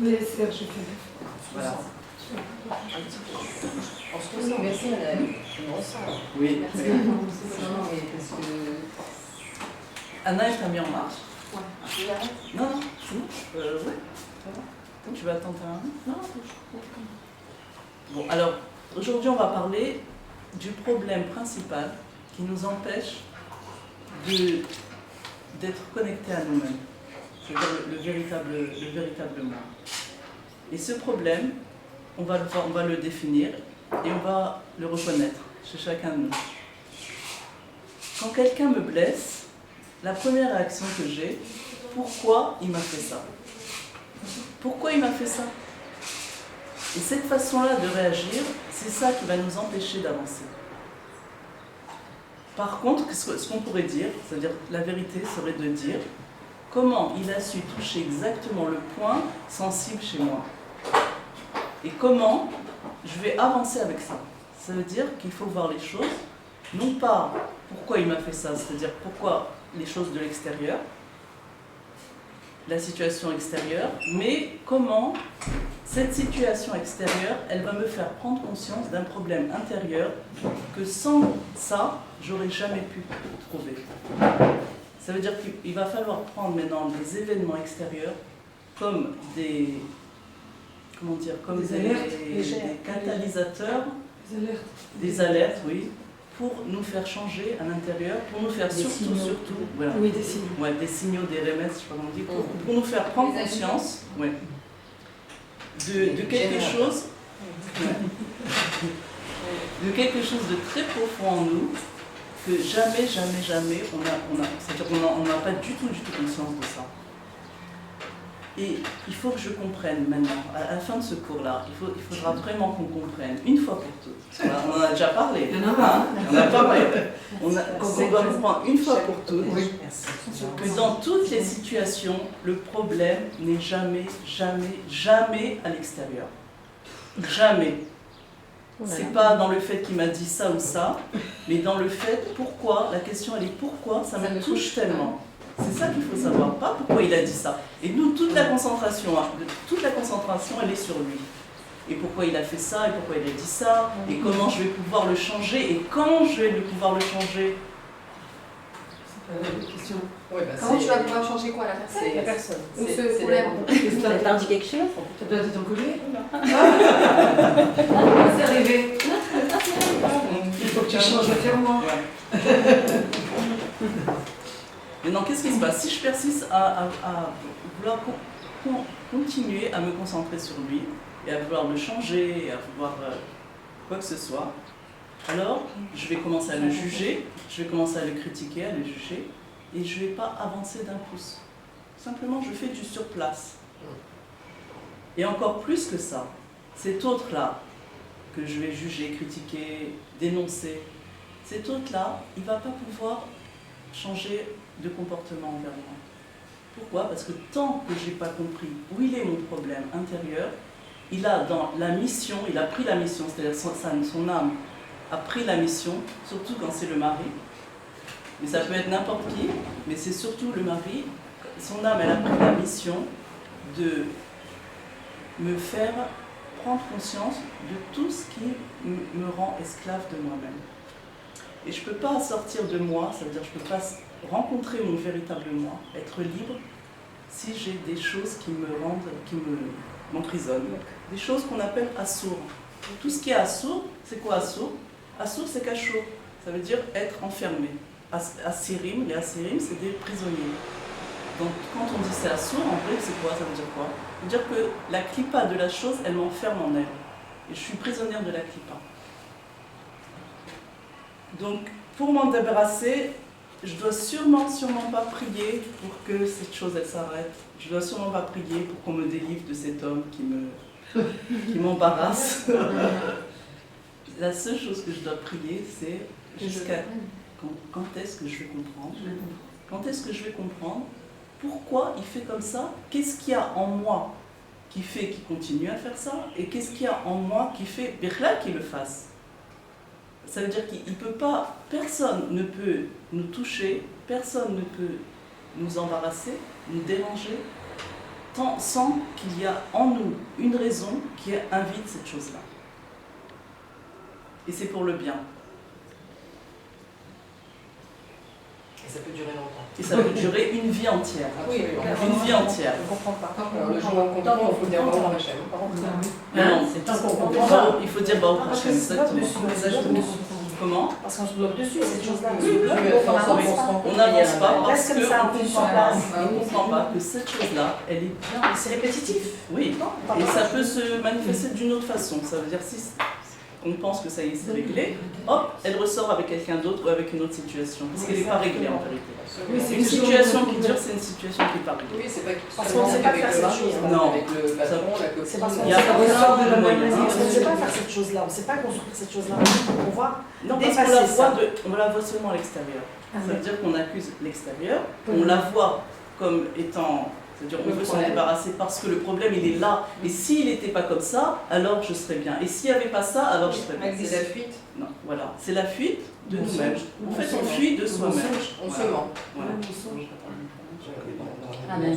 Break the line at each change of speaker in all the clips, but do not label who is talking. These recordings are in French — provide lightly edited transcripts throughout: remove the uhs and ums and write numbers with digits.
Mais Serge,
Voilà.
Oui, merci madame. Je me ressens.
Oui.
Merci. Non, mais parce que...
Anna est mis en marche.
Ouais.
Non, non, c'est bon. Ouais, ça va. Tu vas attendre un minute? Non, bon, alors, aujourd'hui, on va parler du problème principal qui nous empêche d'être connectés à nous-mêmes. C'est-à-dire le véritable moi. Et ce problème, on va le définir et on va le reconnaître chez chacun de nous. Quand quelqu'un me blesse, la première réaction que j'ai, pourquoi il m'a fait ça? Pourquoi il m'a fait ça? Et cette façon-là de réagir, c'est ça qui va nous empêcher d'avancer. Par contre, ce qu'on pourrait dire, c'est-à-dire la vérité serait de dire comment il a su toucher exactement le point sensible chez moi. Et comment je vais avancer avec ça. Ça veut dire qu'il faut voir les choses, non pas pourquoi il m'a fait ça, c'est-à-dire pourquoi les choses de l'extérieur, la situation extérieure, mais comment cette situation extérieure, elle va me faire prendre conscience d'un problème intérieur que sans ça, j'aurais jamais pu trouver. Ça veut dire qu'il va falloir prendre maintenant des événements extérieurs comme des, comment dire, comme des catalysateurs, des alertes, oui, pour nous faire changer à l'intérieur, pour nous faire surtout, voilà,
oui, des signaux.
Ouais, des signaux, des remèdes, je sais pas comment on dit, pour nous faire prendre conscience, ouais, de quelque chose, de quelque chose de très profond en nous, que jamais c'est-à-dire qu'on n'a pas du tout conscience de ça. Et il faut que je comprenne maintenant, à la fin de ce cours-là, il faudra vraiment qu'on comprenne, une fois pour toutes. On en a déjà parlé. On a parlé. On doit comprendre une fois pour toutes que dans toutes les situations, le problème n'est jamais à l'extérieur. Jamais. C'est pas dans le fait qu'il m'a dit ça ou ça, mais dans le fait pourquoi, la question elle est pourquoi ça me touche tellement. C'est ça qu'il faut savoir, pas pourquoi il a dit ça. Et nous, toute la concentration, elle est sur lui. Et pourquoi il a fait ça, et pourquoi il a dit ça, et comment je vais pouvoir le changer, et quand je vais pouvoir le changer.
C'est pas la question.
Ouais, bah
comment tu vas pouvoir changer quoi, la personne?
La personne.
Ou ce problème?
Ça t'a dit quelque chose?
Ça doit être ton collègue. C'est arrivé. Il faut que tu changes de ferment.
Maintenant, qu'est-ce qui se passe? Si je persiste à vouloir continuer à me concentrer sur lui, et à vouloir le changer, et à vouloir quoi que ce soit, alors je vais commencer à le juger, je vais commencer à le critiquer, à le juger, et je ne vais pas avancer d'un pouce. Simplement, je fais du surplace. Et encore plus que ça, cet autre-là, que je vais juger, critiquer, dénoncer, cet autre-là, il ne va pas pouvoir changer de comportement envers moi. Pourquoi? Parce que tant que je n'ai pas compris où il est mon problème intérieur, il a dans la mission, il a pris la mission, c'est-à-dire son âme a pris la mission, surtout quand c'est le mari, mais ça peut être n'importe qui, mais c'est surtout le mari, son âme elle a pris la mission de me faire prendre conscience de tout ce qui me rend esclave de moi-même. Et je ne peux pas sortir de moi, ça veut dire que je ne peux pas rencontrer mon véritable moi, être libre, si j'ai des choses qui m'emprisonnent. Des choses qu'on appelle assour. Tout ce qui est assour, c'est quoi assour? Assour, c'est cachot. Ça veut dire être enfermé. Assirim, les assirim, c'est des prisonniers. Donc quand on dit c'est assour, en vrai, c'est quoi? Ça veut dire quoi? Ça veut dire que la clipa de la chose, elle m'enferme en elle. Et je suis prisonnière de la clipa. Donc, pour m'en débarrasser, je dois sûrement pas prier pour que cette chose elle s'arrête. Je dois sûrement pas prier pour qu'on me délivre de cet homme qui m'embarrasse. La seule chose que je dois prier, c'est jusqu'à quand est-ce que je vais comprendre? Quand est-ce que je vais comprendre pourquoi il fait comme ça? Qu'est-ce qu'il y a en moi qui fait qu'il continue à faire ça? Et qu'est-ce qu'il y a en moi qui fait qu'il le fasse? Ça veut dire qu'il peut pas, personne ne peut nous toucher, personne ne peut nous embarrasser, nous déranger, sans qu'il y a en nous une raison qui invite cette chose-là. Et c'est pour le bien.
Et ça peut durer longtemps.
Et ça peut durer une vie entière.
Absolument.
Une vie entière.
Je ne comprends pas. Alors, le jour où on comprend, il faut dire Baruch Hashem.
Non,
C'est tant qu'on comprend.
il faut dire Baruch
Parce que
Hashem,
c'est pas
exactement.
dessus.
Comment?
Parce qu'on se bloque dessus, cette chose-là.
On n'avance pas parce
Reste comme
qu'on
ça,
ne comprend pas que cette chose-là, elle est bien.
C'est répétitif.
Oui, et ça peut se manifester d'une autre façon. Ça veut dire si on pense que ça y est, c'est réglé, hop, elle ressort avec quelqu'un d'autre ou avec une autre situation. Parce qu'elle n'est pas réglée en vérité.
Oui,
Une situation qui dure, c'est une situation qui n'est pas réglée.
Oui, c'est pas
Parce qu'on ne sait pas
avec
faire
le
cette
mari,
chose.
Non.
avec le patron, la copine.
C'est parce qu'on
Il y a
sait pas
plein
de la
de
même
moyens.
manière. On ne sait pas faire cette chose-là. On ne sait pas construire cette chose-là. On voit.
Non, parce qu'on la voit, on la voit seulement à l'extérieur. Ça veut dire qu'on accuse l'extérieur, on la voit comme étant... C'est-à-dire on veut s'en débarrasser parce que le problème il est là. Et s'il n'était pas comme ça, alors je serais bien. Et s'il n'y avait pas ça, alors je serais bien.
C'est la fuite.
Non, voilà. C'est la fuite de nous-mêmes. En fait, on fuit de soi-même.
On se
Voilà.
ment.
Voilà.
Amen.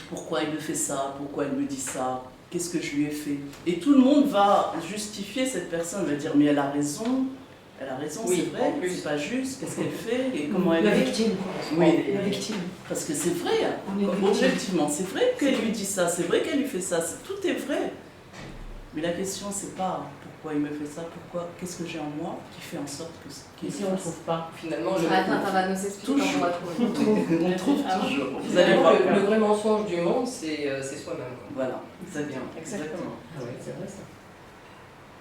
Pourquoi il me fait ça? Pourquoi il me dit ça? Qu'est-ce que je lui ai fait? Et tout le monde va justifier cette personne, va dire mais elle a raison. Elle a raison,
Oui,
c'est vrai,
en plus.
c'est pas juste, qu'est-ce qu'elle fait et comment elle
La
est.
victime, quoi.
Oui.
La victime.
Parce que c'est vrai,
On est victime.
objectivement, c'est vrai qu'elle lui dit ça, c'est vrai qu'elle lui fait ça, tout est vrai. Mais la question, c'est pas pourquoi il me fait ça, pourquoi, qu'est-ce que j'ai en moi qui fait en sorte que qu'il
Ici, on ne trouve pas.
Finalement, le,
Attends, va nous expliquer comment on va trouver.
on trouve toujours. Vous allez
finalement,
voir.
le vrai mensonge du monde, c'est soi-même. quoi.
Voilà, exactement.
Exactement.
Ah oui, c'est vrai ça.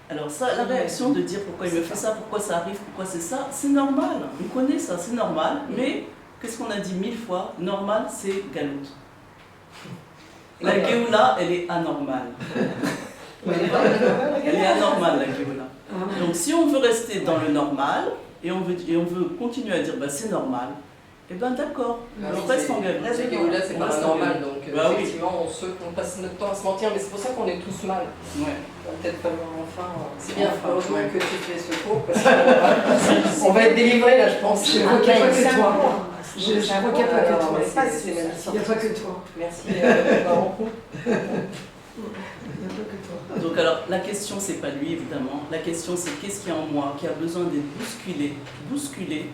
Alors ça, la réaction de dire pourquoi il me fait ça, pourquoi ça arrive, pourquoi c'est ça, c'est normal. On connaît ça, c'est normal. Mais qu'est-ce qu'on a dit 1000 fois? Normal, c'est galoute. La Géoula, elle est anormale. Elle est anormale, la Géoula. Donc si on veut rester dans le normal et on veut continuer à dire bah, c'est normal, eh bien d'accord, on reste en galop.
La Géoula, c'est pas normal, donc
Bah oui.
effectivement, on passe notre temps à se mentir, mais c'est pour ça qu'on est tous mal.
Ouais.
On va peut-être falloir enfin. C'est bien,
Enfin,
heureusement
ouais.
que tu fais ce cours, parce qu'on va être délivrés là, je pense.
Je vois qu'il n'y a pas que toi. Je
Je
crois qu'il n'y a pas que
alors,
toi.
mais c'est magnifique.
Il n'y a pas que toi.
Merci, Baron.
Il n'y a pas que toi.
Donc alors la question c'est pas lui évidemment, la question c'est qu'est-ce qu'il y a en moi qui a besoin d'être bousculé.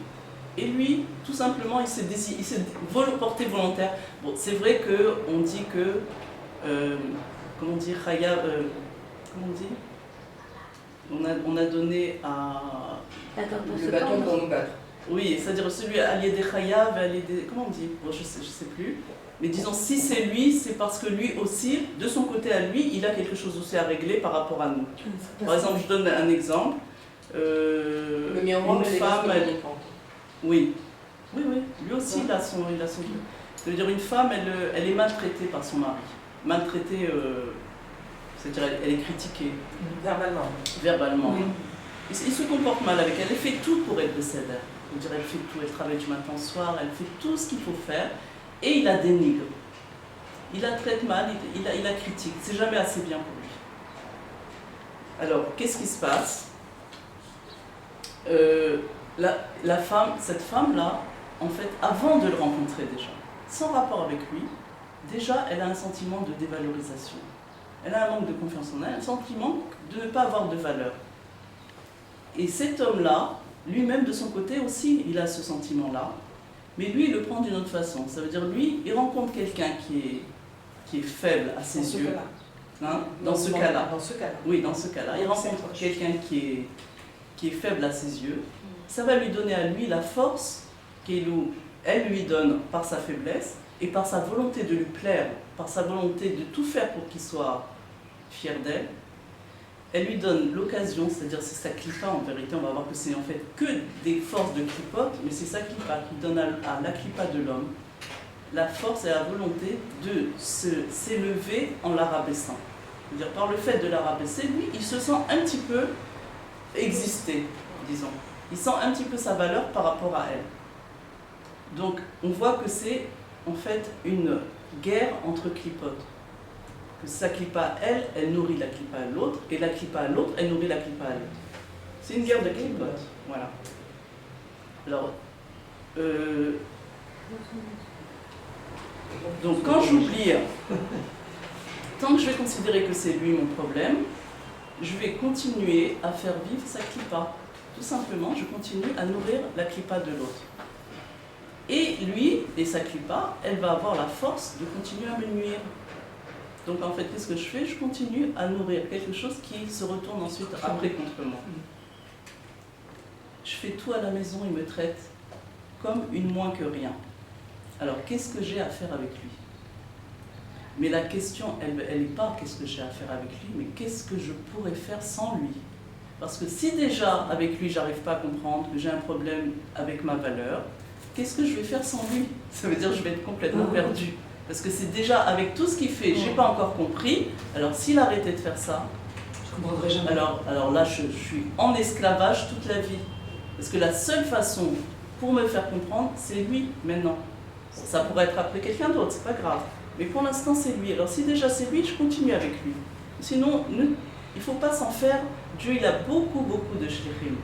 Et lui, tout simplement, il s'est porté volontaire. Bon, c'est vrai qu'on dit que, comment dire, comment on dit on a donné à...
Attends, pour
Le
se
bâton
pendre.
pour nous battre.
Oui, c'est-à-dire celui à des Chayav, comment on dit bon, je sais plus. Mais disons, si c'est lui, c'est parce que lui aussi, de son côté à lui, il a quelque chose aussi à régler par rapport à nous. Par exemple, je donne un exemple.
Le miroir,
une
mais les
femme,
gosses
elle,
communiquants.
oui, lui aussi il a son truc. Ça veut dire une femme, elle est maltraitée par son mari. Maltraitée, c'est-à-dire elle est critiquée verbalement.
Oui.
Il se comporte mal avec elle, elle fait tout pour être décédée. Elle fait tout, elle travaille du matin au soir, elle fait tout ce qu'il faut faire et il la dénigre. Il la traite mal, il la critique, c'est jamais assez bien pour lui. Alors, qu'est-ce qui se passe? Cette femme-là, en fait, avant de le rencontrer déjà, sans rapport avec lui, déjà, elle a un sentiment de dévalorisation. Elle a un manque de confiance en elle, un sentiment de ne pas avoir de valeur. Et cet homme-là, lui-même de son côté aussi, il a ce sentiment-là, mais lui, il le prend d'une autre façon. Ça veut dire, lui, il rencontre quelqu'un qui est faible à ses yeux. Hein, dans ce cas-là.
Dans ce cas-là.
Oui, dans ce cas-là. Il rencontre quelqu'un qui est faible à ses yeux. Ça va lui donner à lui la force qu'elle lui donne par sa faiblesse et par sa volonté de lui plaire, par sa volonté de tout faire pour qu'il soit fier d'elle. Elle lui donne l'occasion, c'est-à-dire c'est sa clipa en vérité, on va voir que c'est en fait que des forces de clipote, mais c'est sa clipa qui donne à la clipa de l'homme la force et la volonté de s'élever en la rabaissant. C'est-à-dire par le fait de la rabaisser, lui, il se sent un petit peu exister, disons. Il sent un petit peu sa valeur par rapport à elle. Donc on voit que c'est en fait une guerre entre clipotes. Que sa clipa, elle nourrit la clipa à l'autre, et la clipa à l'autre, elle nourrit la clipa à l'autre. C'est une guerre de clipotes. Voilà. Alors, Donc quand j'oublie, tant que je vais considérer que c'est lui mon problème, je vais continuer à faire vivre sa clipa. Tout simplement, je continue à nourrir la clipa de l'autre. Et lui, et sa clipa, elle va avoir la force de continuer à me nuire. Donc en fait, qu'est-ce que je fais? Je continue à nourrir quelque chose qui se retourne ensuite après contre moi. Je fais tout à la maison, il me traite comme une moins que rien. Alors qu'est-ce que j'ai à faire avec lui? Mais la question, elle n'est pas qu'est-ce que j'ai à faire avec lui, mais qu'est-ce que je pourrais faire sans lui? Parce que si déjà avec lui, j'arrive pas à comprendre que j'ai un problème avec ma valeur, qu'est-ce que je vais faire sans lui? Ça veut dire que je vais être complètement perdue. Parce que c'est déjà avec tout ce qu'il fait, j'ai pas encore compris. Alors s'il arrêtait de faire ça,
Je comprendrai jamais.
alors là, je suis en esclavage toute la vie. Parce que la seule façon pour me faire comprendre, c'est lui maintenant. Ça pourrait être après quelqu'un d'autre, c'est pas grave. Mais pour l'instant, c'est lui. Alors si déjà c'est lui, je continue avec lui. Sinon, il ne faut pas s'en faire. Dieu, il a beaucoup de shlichim.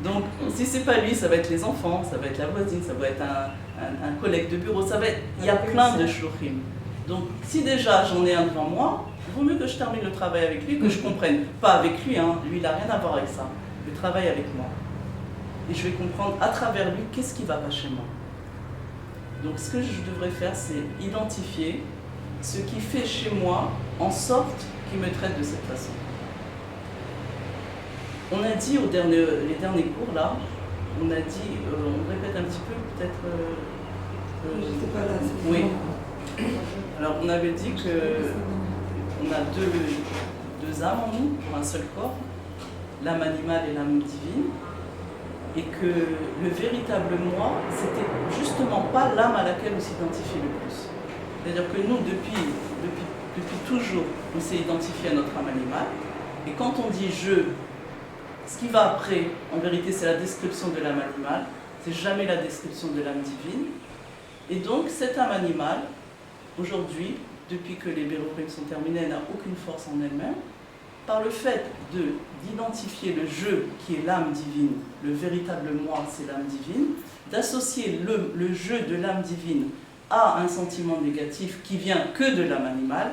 Donc, si c'est pas lui, ça va être les enfants, ça va être la voisine, ça va être un collègue de bureau, ça va être... Il y a plein de shlichim. Donc, si déjà j'en ai un devant moi, il vaut mieux que je termine le travail avec lui, que je comprenne. Pas avec lui, hein. Lui, il n'a rien à voir avec ça. Le travail avec moi. Et je vais comprendre à travers lui qu'est-ce qui va pas chez moi. Donc ce que je devrais faire, c'est identifier ce qui fait chez moi en sorte qu'il me traite de cette façon. On a dit les derniers cours là, on a dit, on répète un petit peu peut-être...
J'étais pas là.
Oui. Alors on avait dit qu'on a deux âmes en nous, pour un seul corps, l'âme animale et l'âme divine. Et que le véritable moi, c'était justement pas l'âme à laquelle on s'identifie le plus. C'est-à-dire que nous, depuis toujours, on s'est identifié à notre âme animale. Et quand on dit je, ce qui va après, en vérité, c'est la description de l'âme animale, c'est jamais la description de l'âme divine. Et donc, cette âme animale, aujourd'hui, depuis que les bérorim sont terminés, elle n'a aucune force en elle-même. Par le fait d'identifier le je qui est l'âme divine, le véritable moi c'est l'âme divine, d'associer le je de l'âme divine à un sentiment négatif qui vient que de l'âme animale,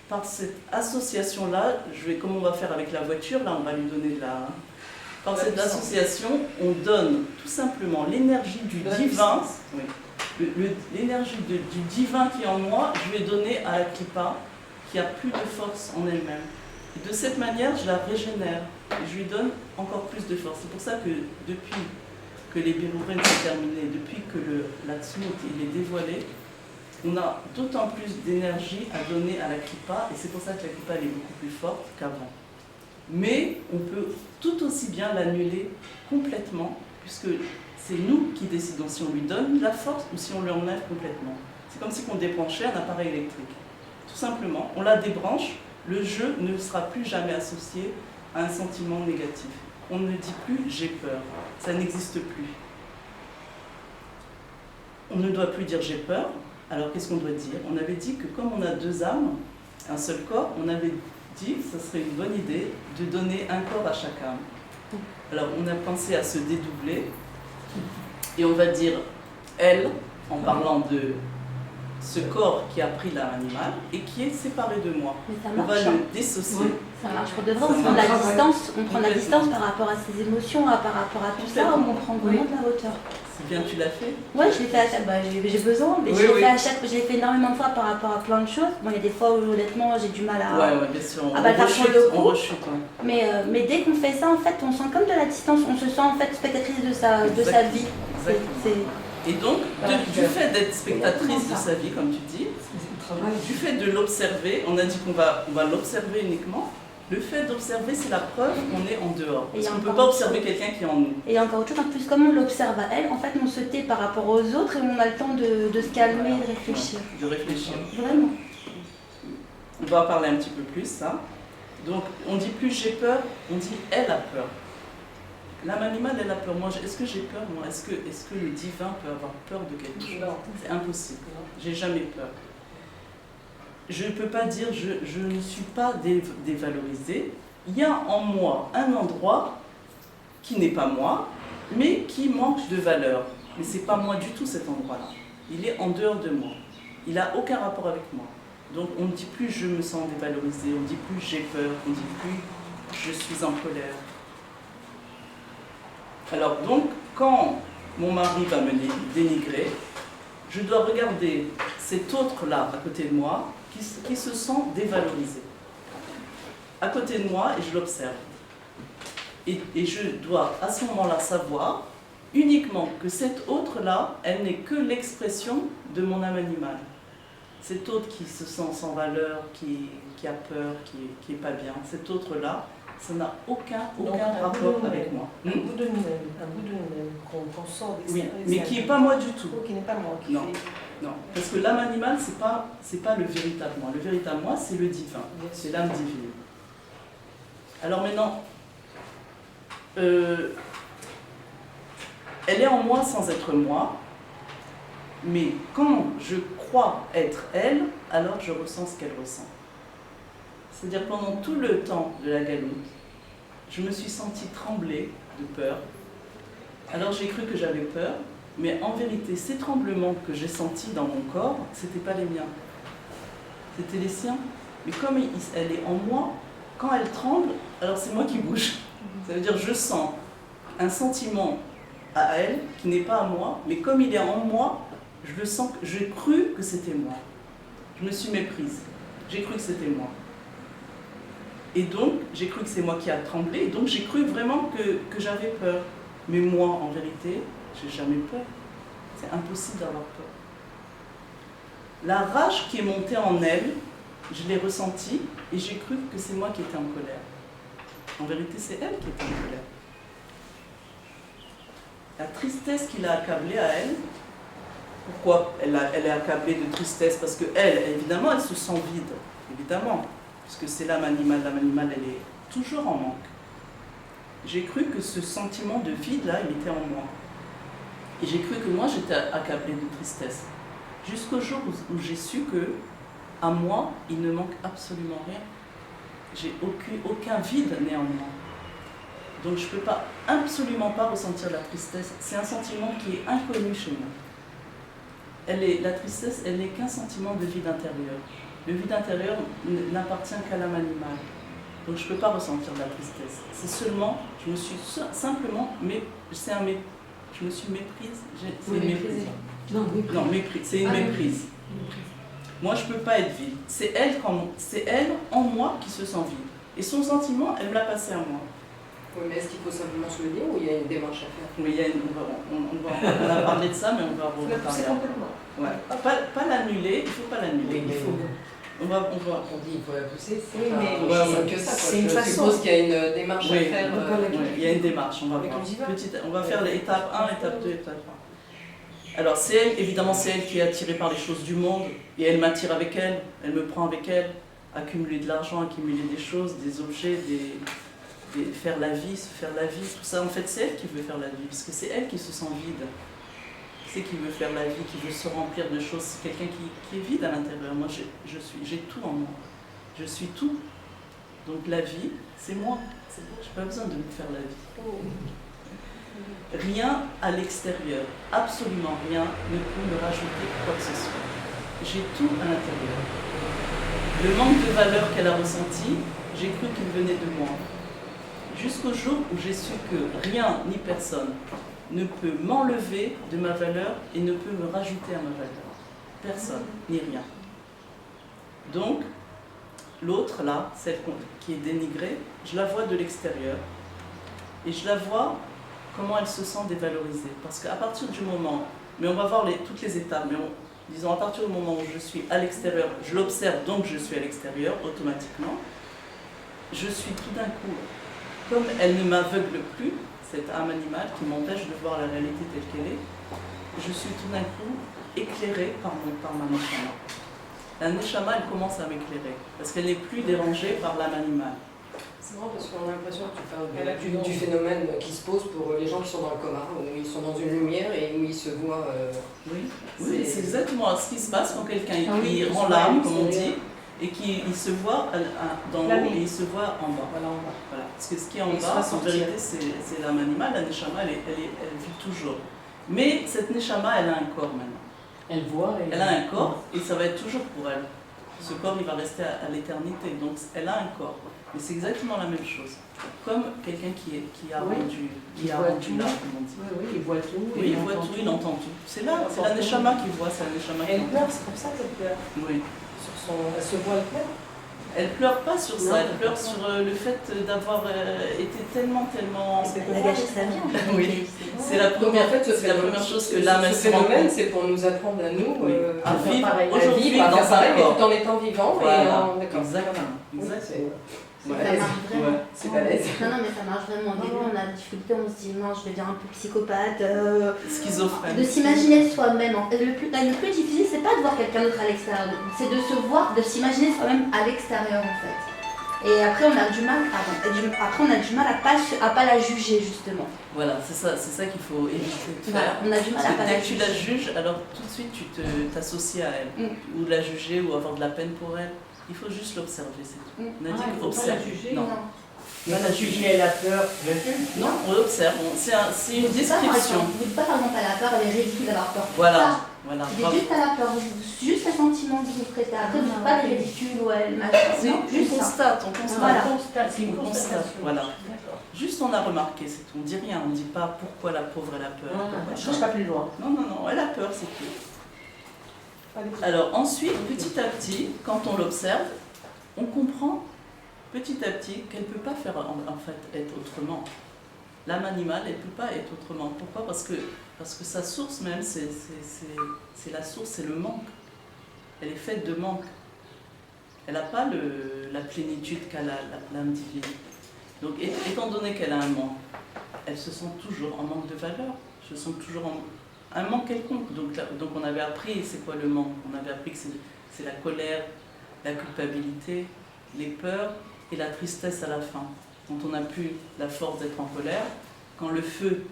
par cette association-là, comme on va faire avec la voiture, là on va lui donner par cette association, on donne tout simplement l'énergie du divin, l'énergie du divin qui est en moi, je vais donner à la clipa qui a plus de force en elle-même. Et de cette manière, je la régénère et je lui donne encore plus de force. C'est pour ça que depuis que les birourim sont terminés, depuis que la tzmout est dévoilée, on a d'autant plus d'énergie à donner à la clipa et c'est pour ça que la clipa est beaucoup plus forte qu'avant. Mais on peut tout aussi bien l'annuler complètement puisque c'est nous qui décidons si on lui donne la force ou si on l'enlève complètement. C'est comme si on débranchait un appareil électrique. Tout simplement, on la débranche. Le je ne sera plus jamais associé à un sentiment négatif. On ne dit plus « j'ai peur », ça n'existe plus. On ne doit plus dire « j'ai peur », alors qu'est-ce qu'on doit dire? On avait dit que comme on a deux âmes, un seul corps, on avait dit que ce serait une bonne idée de donner un corps à chaque âme. Alors on a pensé à se dédoubler, et on va dire « elle » en parlant de ce corps qui a pris l'âme animale et qui est séparé de moi.
Mais ça
On va
marche.
le dissocier.
Oui, ça marche. Pour de vrai, on prend de la distance, par rapport à ses émotions, par rapport à tout ça, on prend vraiment de la hauteur.
C'est bien, tu l'as fait?
Ouais, je l'ai fait à chaque fois, j'ai besoin, mais je l'ai fait énormément de fois par rapport à plein de choses. Bon, il y a des fois où honnêtement j'ai du mal à...
Ouais, bien sûr, on rechute.
Mais dès qu'on fait ça, en fait, on sent comme de la distance, on se sent en fait spectatrice de sa vie.
Et donc, du fait d'être spectatrice de sa vie, comme tu dis, du fait de l'observer, on a dit qu'on va l'observer uniquement, le fait d'observer, c'est la preuve qu'on est en dehors. Parce qu'on ne peut pas observer quelqu'un qui est en nous.
Et il y a encore autre chose, en plus, comme on l'observe à elle, en fait, on se tait par rapport aux autres et on a le temps de se calmer et de réfléchir. Vraiment.
On va en parler un petit peu plus, ça. Donc, on dit plus j'ai peur, on dit elle a peur. L'âme animale, elle a peur. Moi, est-ce que j'ai peur, moi? Est-ce que le divin peut avoir peur de quelque chose? C'est impossible. J'ai jamais peur. Je ne peux pas dire je ne suis pas dévalorisée. Il y a en moi un endroit qui n'est pas moi, mais qui manque de valeur. Mais ce n'est pas moi du tout cet endroit-là. Il est en dehors de moi. il n'a aucun rapport avec moi. Donc on ne dit plus je me sens dévalorisée, on ne dit plus j'ai peur, on ne dit plus je suis en colère. Alors donc, quand mon mari va me dénigrer, je dois regarder cet autre-là à côté de moi qui se sent dévalorisé. À côté de moi, et je l'observe. Et je dois à ce moment-là savoir uniquement que cette autre-là, elle n'est que l'expression de mon âme animale. Cet autre qui se sent sans valeur, qui a peur, qui n'est pas bien, cet autre-là, ça n'a aucun rapport avec moi.
Un bout de nous-mêmes, qu'on sent
Oui, mais qui n'est pas moi du tout.
Qui n'est pas moi.
Non. Non, parce que l'âme animale, c'est pas le véritable moi. Le véritable moi, c'est le divin, c'est l'âme divine. Alors maintenant, elle est en moi sans être moi, mais quand je crois être elle, alors je ressens ce qu'elle ressent. C'est-à-dire pendant tout le temps de la galoute, je me suis sentie trembler de peur. Alors j'ai cru que j'avais peur, mais en vérité, ces tremblements que j'ai sentis dans mon corps, ce n'étaient pas les miens. C'était les siens. Mais comme elle est en moi, quand elle tremble, alors c'est moi qui bouge. Ça veut dire que je sens un sentiment à elle qui n'est pas à moi, mais comme il est en moi, je le sens, j'ai cru que c'était moi. Je me suis méprise. J'ai cru que c'était moi. Et donc, j'ai cru que c'est moi qui a tremblé, et donc j'ai cru vraiment que j'avais peur. Mais moi, en vérité, j'ai jamais peur. C'est impossible d'avoir peur. La rage qui est montée en elle, je l'ai ressentie, et j'ai cru que c'est moi qui étais en colère. En vérité, c'est elle qui était en colère. La tristesse qui l'a accablée à elle, pourquoi elle est accablée de tristesse? Parce qu'elle, évidemment, elle se sent vide, évidemment. Puisque c'est l'âme animale, elle est toujours en manque. J'ai cru que ce sentiment de vide-là, il était en moi. Et j'ai cru que moi, j'étais accablée de tristesse. Jusqu'au jour où j'ai su que, à moi, il ne manque absolument rien. J'ai aucun vide né en moi. Donc je ne peux absolument pas ressentir la tristesse. C'est un sentiment qui est inconnu chez moi. La tristesse, elle n'est qu'un sentiment de vide intérieur. Le vide intérieur n'appartient qu'à l'âme animale. Donc je ne peux pas ressentir de la tristesse. C'est seulement, je me suis simplement, je me suis méprise. C'est une méprise. Non, méprise. C'est une méprise. Moi, je ne peux pas être vide. C'est elle en moi qui se sent vide. Et son sentiment, elle me l'a passé à moi.
Oui, mais est-ce qu'il faut simplement se le dire ou il y a une démarche à faire?
Oui, on a parlé de ça, mais on va reparler.
complètement.
Ouais. Pas l'annuler, il ne faut pas l'annuler. On
dit qu'il faut la pousser,
Oui, mais
c'est une façon. Je suppose qu'il y a une démarche à faire.
Il y a une démarche, on va voir. On va faire l'étape 1, étape 2, étape 3. Alors c'est elle, évidemment c'est elle qui est attirée par les choses du monde, et elle m'attire avec elle, elle me prend avec elle, accumuler de l'argent, accumuler des choses, des objets, faire la vie, tout ça. En fait c'est elle qui veut faire la vie, parce que c'est elle qui se sent vide. C'est qui veut faire la vie, qui veut se remplir de choses, c'est quelqu'un qui est vide à l'intérieur. Moi, j'ai tout en moi. Je suis tout. Donc la vie, c'est moi. Je n'ai pas besoin de me faire la vie. Rien à l'extérieur, absolument rien, ne peut me rajouter quoi que ce soit. J'ai tout à l'intérieur. Le manque de valeur qu'elle a ressenti, j'ai cru qu'il venait de moi. Jusqu'au jour où j'ai su que rien ni personne ne peut m'enlever de ma valeur et ne peut me rajouter à ma valeur. Personne, ni rien. Donc, l'autre là, celle qui est dénigrée, je la vois de l'extérieur et je la vois comment elle se sent dévalorisée. Parce qu'à partir du moment, mais on va voir toutes les étapes, mais disons à partir du moment où je suis à l'extérieur, je l'observe donc je suis à l'extérieur automatiquement, je suis tout d'un coup, comme elle ne m'aveugle plus, cette âme animale qui m'empêche de voir la réalité telle qu'elle est, je suis tout d'un coup éclairée par ma neshama. La neshama, elle commence à m'éclairer, parce qu'elle n'est plus dérangée par l'âme animale.
C'est marrant parce qu'on a l'impression que tu parles du phénomène qui se pose pour les gens qui sont dans le coma, où ils sont dans une lumière et où ils se voient...
Oui, c'est exactement ce qui se passe quand quelqu'un rend l'âme, comme on dit, et qu'il se voit dans l'eau et il se voit en bas. Voilà. Parce que ce qui est en bas, en vérité, c'est l'âme animale. La neshama, elle vit toujours. Mais cette neshama, elle a un corps maintenant.
Elle voit.
Elle a un corps et ça va être toujours pour elle. Ce corps, il va rester à l'éternité. Donc, elle a un corps. Mais c'est exactement la même chose. Comme quelqu'un qui a rendu là, comme on dit.
Oui, il voit tout.
Oui, il voit tout, il entend tout. C'est là, c'est la Neshama qui voit, c'est la Neshama qui
Elle
entend.
pleure, c'est pour ça qu'elle pleure.
Oui.
Elle se voit, elle pleure.
Elle pleure pas sur ça, elle pleure sur le fait d'avoir été tellement...
Elle a gâché sa vie en fait.
Oui. C'est la
Donc
première,
en fait,
c'est la première chose que l'âme
ce phénomène, c'est pour nous apprendre à nous
Oui.
à
vivre
faire pareil,
aujourd'hui
à
dans
faire
un
pareil, mais
corps.
tout en étant vivant.
Voilà,
D'accord.
exactement.
Ça marche vraiment.
C'est balèze.
Non, mais ça marche vraiment. Au début, on a des difficultés, on se dit, non, je deviens un peu psychopathe.
Schizophrène.
De s'imaginer soi-même. Le plus difficile, c'est pas de voir quelqu'un d'autre à l'extérieur, c'est de se voir, de s'imaginer soi-même à l'extérieur en fait. Et après, on a du mal, à pas la juger justement.
Voilà, c'est ça qu'il faut éviter de
Voilà,
faire.
on a du mal à pas
Dès
la
que tu
juger.
la juges, alors tout de suite tu t'associes à elle. Ou de la juger ou avoir de la peine pour elle. Il faut juste l'observer, c'est tout. On a dit
il faut pas
observer.
la juger.
Non.
Pas la juger, elle a peur.
Non, on l'observe. C'est une description.
Vous dites pas par exemple, elle a peur, elle est ridicule d'avoir peur.
Voilà. Voilà.
Vous dites juste à la peur, juste le sentiment que vous prêtez. Après, vous dites pas les ridicules ou elle, machin. Non, juste
On
ça.
constate, on constate.
Voilà.
C'est une
On constate,
constatation.
voilà.
D'accord.
Juste on a remarqué, c'est tout. On dit rien, on ne dit pas pourquoi la pauvre elle a peur.
Je cherche pas plus loin.
Non, elle a peur, c'est tout. Alors ensuite, petit à petit, quand on l'observe, on comprend petit à petit qu'elle ne peut pas faire en fait être autrement. L'âme animale, elle ne peut pas être autrement. Pourquoi ? Parce que sa source même, c'est la source, c'est le manque. Elle est faite de manque. Elle n'a pas la plénitude qu'a l'âme divine. Donc étant donné qu'elle a un manque, elle se sent toujours en manque de valeur. Se sent toujours en un manque quelconque. Donc on avait appris, c'est quoi le manque ? On avait appris que c'est la colère, la culpabilité, les peurs et la tristesse à la fin. Quand on n'a plus la force d'être en colère, quand le feu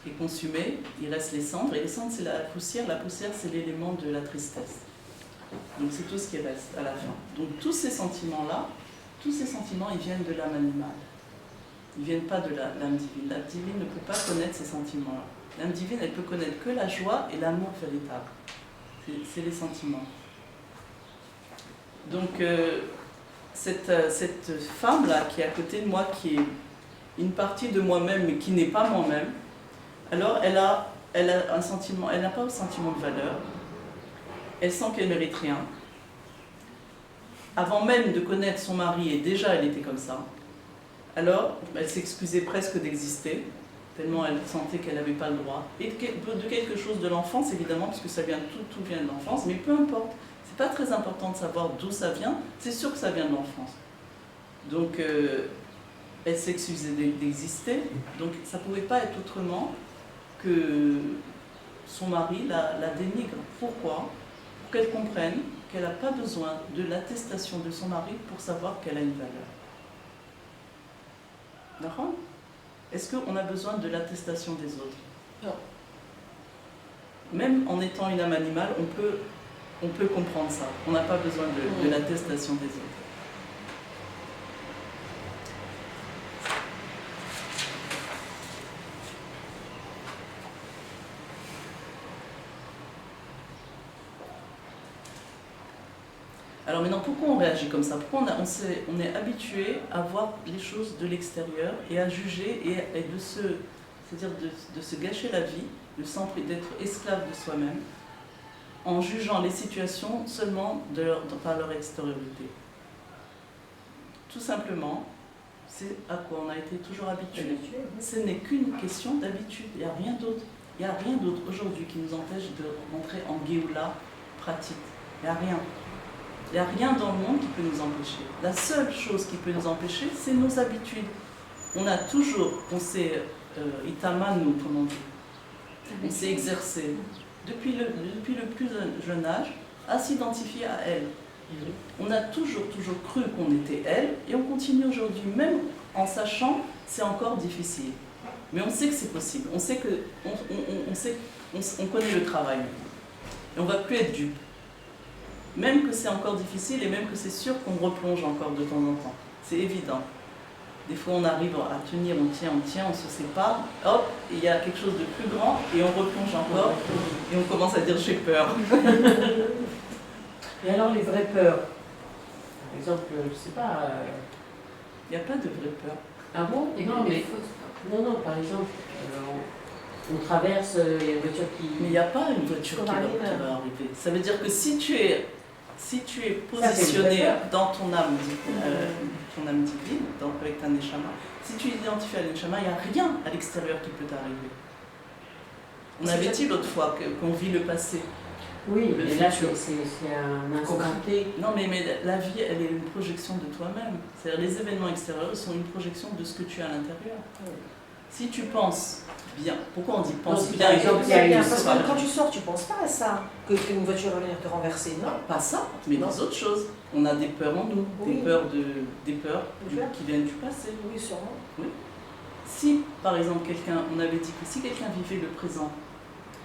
est consumé, il reste les cendres, et les cendres c'est la poussière c'est l'élément de la tristesse. Donc c'est tout ce qui reste à la fin. Donc tous ces sentiments-là, ils viennent de l'âme animale. Ils ne viennent pas de l'âme divine. L'âme divine ne peut pas connaître ces sentiments-là. L'âme divine, elle peut connaître que la joie et l'amour véritable. C'est les sentiments. Donc cette femme-là qui est à côté de moi, qui est une partie de moi-même, mais qui n'est pas moi-même, alors elle a un sentiment, elle n'a pas de sentiment de valeur, elle sent qu'elle ne mérite rien. Avant même de connaître son mari, et déjà elle était comme ça, alors elle s'excusait presque d'exister, tellement elle sentait qu'elle n'avait pas le droit. Et de quelque chose de l'enfance, évidemment, parce que ça vient, tout vient de l'enfance, mais peu importe. C'est pas très important de savoir d'où ça vient, c'est sûr que ça vient de l'enfance. Donc, elle s'excusait d'exister, donc ça ne pouvait pas être autrement que son mari la dénigre. Pourquoi ? Pour qu'elle comprenne qu'elle n'a pas besoin de l'attestation de son mari pour savoir qu'elle a une valeur. D'accord ? Est-ce qu'on a besoin de l'attestation des autres ?
Non.
Même en étant une âme animale, on peut comprendre ça. On n'a pas besoin de l'attestation des autres. Alors maintenant, pourquoi on réagit comme ça ? Pourquoi on est habitué à voir les choses de l'extérieur et à juger et c'est-à-dire de se gâcher la vie, d'être esclave de soi-même, en jugeant les situations seulement par leur extériorité. Tout simplement, c'est à quoi on a été toujours habitué. Ce n'est qu'une question d'habitude, il n'y a rien d'autre. Il n'y a rien d'autre aujourd'hui qui nous empêche de rentrer en Géoula pratique. Il n'y a rien. Il n'y a rien dans le monde qui peut nous empêcher. La seule chose qui peut nous empêcher, c'est nos habitudes. On s'est itamanu, comme on dit. On s'est exercé depuis le plus jeune âge à s'identifier à elle. On a toujours cru qu'on était elle et on continue aujourd'hui, même en sachant c'est encore difficile. Mais on sait que c'est possible. On sait on connaît le travail. Et on ne va plus être dupe. Même que c'est encore difficile et même que c'est sûr qu'on replonge encore de temps en temps. C'est évident. Des fois, on arrive à tenir, on tient, on se sépare. Hop, il y a quelque chose de plus grand et on replonge encore. Et on commence à dire j'ai peur.
Et alors les vraies peurs? Par exemple, je sais pas.
Il n'y a pas de vraie peur.
Ah bon? Non, mais. Non, par exemple, on traverse, il y a une voiture qui.
Mais il n'y a pas une voiture qui va arriver. Ça veut dire que si tu es positionné dans ton âme divine, avec ta neshama, si tu identifies à neshama, il n'y a rien à l'extérieur qui peut t'arriver. On avait dit l'autre fois qu'on vit le passé.
Oui,
le
mais là
futur.
c'est un instant T.
Non, mais la vie, elle est une projection de toi-même. C'est-à-dire les événements extérieurs sont une projection de ce que tu as à l'intérieur. Si tu penses bien, pourquoi on dit pense bien?
Par exemple,
Parce que quand tu sors, tu penses pas à ça, qu'une voiture va venir te renverser, non?
Pas ça, mais
Non.
des autres choses. On a des peurs en nous,
Oui.
des peurs
peurs.
qui viennent du passé.
Oui, sûrement.
Si, par exemple, on avait dit que si quelqu'un vivait le présent,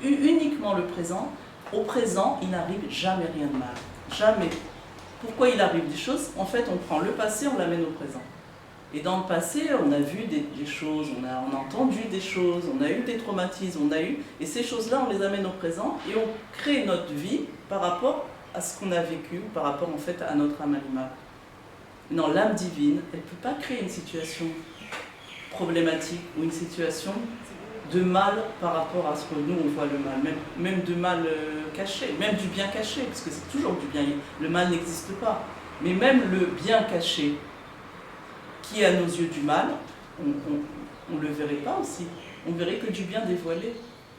uniquement le présent, au présent, il n'arrive jamais rien de mal. Jamais. Pourquoi il arrive des choses? En fait, on prend le passé, on l'amène au présent. Et dans le passé, on a vu des choses, on a entendu des choses, on a eu des traumatismes, et ces choses-là, on les amène au présent et on crée notre vie par rapport à ce qu'on a vécu, par rapport en fait à notre âme animale. Non, l'âme divine, elle ne peut pas créer une situation problématique ou une situation de mal par rapport à ce que nous on voit le mal, même de mal caché, même du bien caché, parce que c'est toujours du bien, le mal n'existe pas, mais même le bien caché, qui est à nos yeux du mal, on ne le verrait pas aussi, on verrait que du bien dévoilé.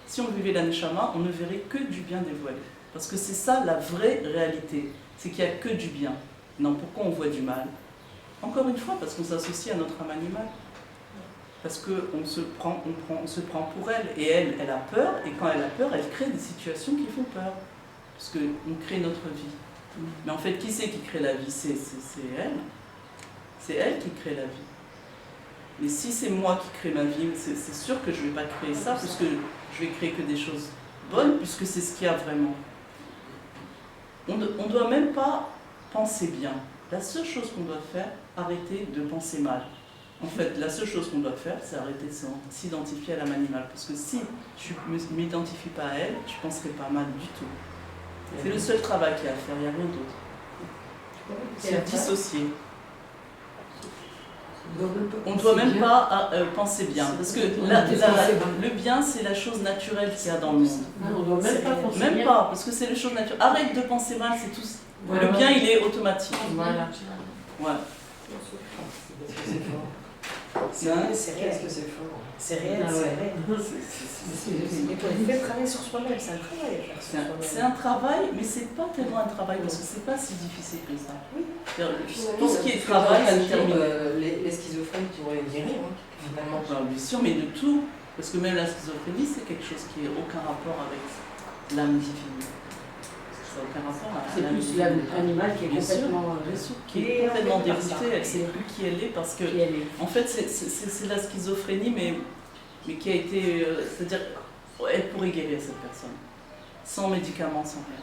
Si on vivait la neshama, on ne verrait que du bien dévoilé, parce que c'est ça la vraie réalité, c'est qu'il n'y a que du bien. Non, pourquoi on voit du mal? Encore une fois, parce qu'on s'associe à notre âme animale. Parce qu'on se prend pour elle. Et elle a peur, et quand elle a peur, elle crée des situations qui font peur. Parce qu'on crée notre vie. Mais en fait, qui c'est qui crée la vie? C'est elle. C'est elle qui crée la vie. Et si c'est moi qui crée ma vie, c'est sûr que je ne vais pas créer ça, puisque je vais créer que des choses bonnes, puisque c'est ce qu'il y a vraiment. On ne doit même pas penser bien. La seule chose qu'on doit faire, arrêter de penser mal. En fait, la seule chose qu'on doit faire, c'est arrêter de s'identifier à l'âme animale. Parce que si je ne m'identifie pas à elle, je ne penserai pas mal du tout. C'est le seul travail qu'il y a à faire, il n'y a rien d'autre. C'est dissocier. On ne doit même pas penser bien. Parce que le bien, c'est la chose naturelle qu'il y a dans le monde.
On ne doit même pas penser bien.
Même pas, parce que c'est les choses naturelles. Arrête de penser mal, c'est tout. Le bien, il est automatique.
Voilà.
Ouais.
C'est réel.
Qu'est-ce que c'est fort?
C'est réel,
Ah
c'est
ouais.
réel. Et pour faire travailler sur soi-même, c'est un travail à faire sur
C'est
soi-même.
un travail, mais c'est pas tellement un travail parce que c'est pas si difficile que ça.
Oui.
Tout ce qui est travail, c'est terminé.
Les schizophrènes pourraient guérir, hein, finalement.
Bien sûr, mais de tout. Parce que même la schizophrénie, c'est quelque chose qui n'a aucun rapport avec l'âme divine. Ça n'a aucun rapport avec
C'est
l'âme
plus
divine.
l'âme animale qui est
Bien sûr,
complètement.
bien sûr, qui est complètement déroutée, elle ne sait plus qui elle est parce que.
Qui elle est.
En fait, c'est la schizophrénie, mais qui a été. C'est-à-dire, elle pourrait guérir cette personne. Sans médicaments, sans rien.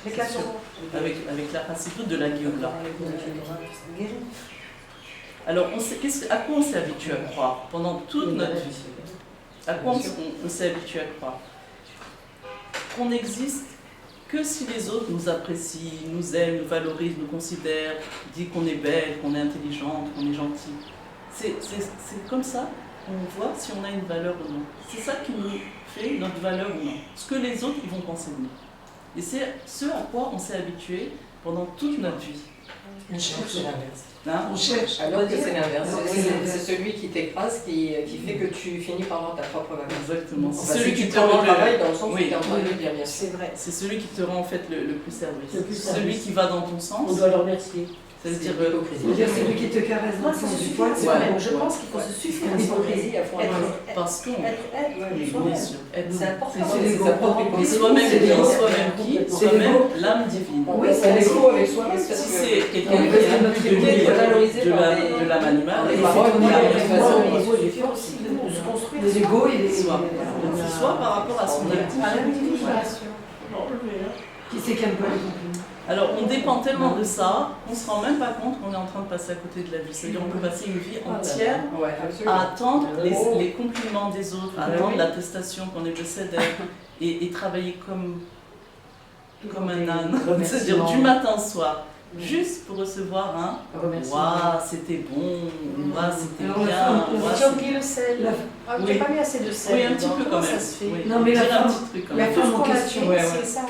Avec la
C'est sûr.
Torah.
Avec la racine de la Géoula.
Ça guérit.
Alors, à quoi on s'est habitué à croire pendant toute notre vie? À quoi on s'est habitué à croire? Qu'on n'existe que si les autres nous apprécient, nous aiment, nous valorisent, nous considèrent, disent qu'on est belle, qu'on est intelligente, qu'on est gentille. C'est comme ça qu'on voit si on a une valeur ou non. C'est ça qui nous fait notre valeur ou non. Ce que les autres ils vont penser de nous. Et c'est ce à quoi on s'est habitué pendant toute notre vie.
On cherche, c'est l'inverse.
Hein?
On cherche.
Alors que c'est l'inverse.
Alors que
C'est celui qui t'écrase qui fait que tu finis par avoir ta propre valeur.
Exactement.
Enfin,
C'est celui
si
qui
tu
te
prends
rend
le travail dans le sens où
oui.
tu es en train de le dire, bien sûr.
C'est vrai.
C'est celui qui te rend en fait le plus service.
Le plus
Celui
service.
qui va dans ton sens.
On doit le remercier.
Ça veut dire
C'est lui qui te caresse dans
Moi,
le
ça
sens
se
du
suffit.
poil.
Ouais.
Je pense qu'il faut se suffire à
l'hypocrisie à fond.
parce qu'on
Être elle,
bien
soi-même.
sûr, être
C'est important.
C'est l'ego.
sa propre
Et
hypocrisie.
soi-même
C'est
qui,
l'ego.
soi-même qui,
C'est
soi-même
l'ego.
l'âme divine.
Oui,
C'est l'écho avec soi-même.
Si
parce que-
c'est quelqu'un
Oui,
qui
parce que
a
notre
plus de
ego est valorisé
lui,
par
de l'âme animale,
les
il
paroles,
faut
par les
qu'il
façons.
Il faut suffire aussi de se construire.
L'ego, il est.
soit par rapport à son actif.
À l'individu.
Qui c'est qui aime pas les compliments?
Alors on dépend tellement de ça qu'on ne se rend même pas compte qu'on est en train de passer à côté de la vie. C'est-à-dire on peut passer une vie entière
Ouais, absolument.
à attendre les compliments des autres, à attendre l'attestation qu'on est décédé et travailler comme un âne, c'est-à-dire du matin au soir, juste pour recevoir un « Waouh, c'était bon »,« Waouh, c'était
Alors,
bien ».
Tu as oublié le sel. Ah, tu
Oui.
n'as pas mis assez de sel.
Oui, un petit
dedans.
peu quand
Comment
même.
ça se fait?
Oui.
Non, mais la
Dire un
femme-
petit truc quand
la
même.
femme
Tout ce
en
qu'on a
question,
fait,
ouais.
c'est ça.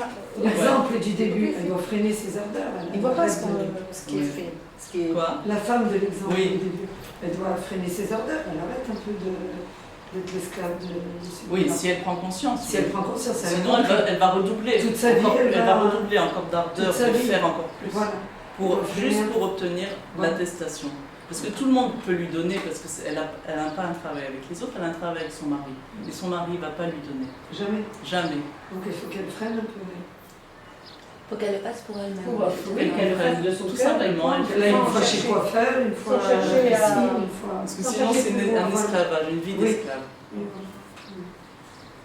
L'exemple du début, elle doit freiner ses ardeurs.
Il ne voit pas ce
Elle
qui est fait. Ce qui est...
Quoi?
La femme de l'exemple
Oui.
du début, elle doit freiner ses ardeurs. Elle arrête un peu d'être l'esclave de
Oui, si elle prend conscience.
Si elle prend conscience,
Sinon, elle va redoubler.
Toute sa vie,
elle
elle
va
va-
redoubler encore d'ardeur,
toute sa
de
vie.
faire encore plus.
Voilà.
Juste pour obtenir
Voilà.
l'attestation. Parce que tout le monde peut lui donner, parce qu'elle n'a pas un travail avec les autres, elle a un travail avec son mari. Et son mari ne va pas lui donner.
Jamais.
Jamais.
Donc il faut qu'elle freine un peu.
Faut qu'elle le fasse pour elle-même.
Faut qu'elle prenne tout simplement. Elle
Là, une
fait-
fois chez coiffeur, une fois
Faut chercher à-
ici, une fois.
Parce que sinon, c'est un esclavage, une vie
Oui.
d'esclave.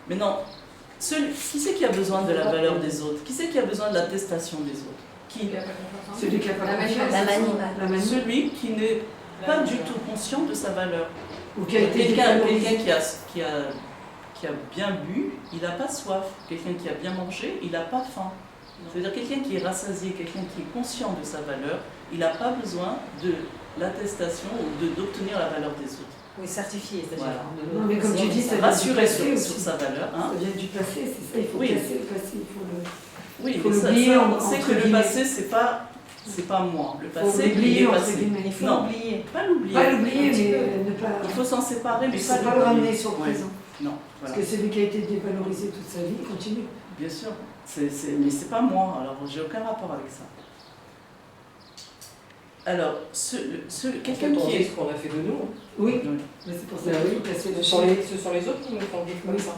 Mais non, qui c'est qui a besoin de la valeur des autres? Qui c'est qui a besoin de l'attestation des autres? Qui?
Celui qui a pas
La
confiance.
La manivale.
La manie.
Celui qui n'est pas du tout conscient de sa valeur.
Ou qui a été
Quelqu'un
dévalorisé.
qui a bien bu, il n'a pas soif. Quelqu'un qui a bien mangé, il n'a pas faim. C'est-à-dire quelqu'un qui est rassasié, quelqu'un qui est conscient de sa valeur, il n'a pas besoin de l'attestation ou d'obtenir la valeur des autres.
Oui, certifié, c'est-à-dire.
Voilà.
Non, mais comme tu dis, ça vient du
Rassuré
passé
sur
aussi.
sa valeur. Hein.
Ça vient du passé, c'est ça. Il faut
Oui.
casser le passé. Il faut le...
Oui,
Faut
mais ça,
l'oublier,
on sait
entre
que le
guillemets.
passé, c'est pas moi. Le
Faut
passé, il
l'oublier,
est
entre
passé.
guillemets.
Il faut
Non.
l'oublier.
Pas l'oublier.
Pas l'oublier,
Un petit
mais ne pas.
Il faut s'en séparer, mais
Il
pas
faut pas le
l'oublier.
ramener sur le
Ouais.
présent.
Non, voilà.
Parce que celui qui a été dévalorisé toute sa vie continue.
Bien sûr. Mais c'est pas moi, alors j'ai aucun rapport avec ça. Alors, quelqu'un qui est...
ce qu'on a fait de nous.
Oui,
Oui.
mais c'est pour ça
Ben
qu'il
oui,
faut casser le
Ce sont les autres qui nous font vivre comme ça.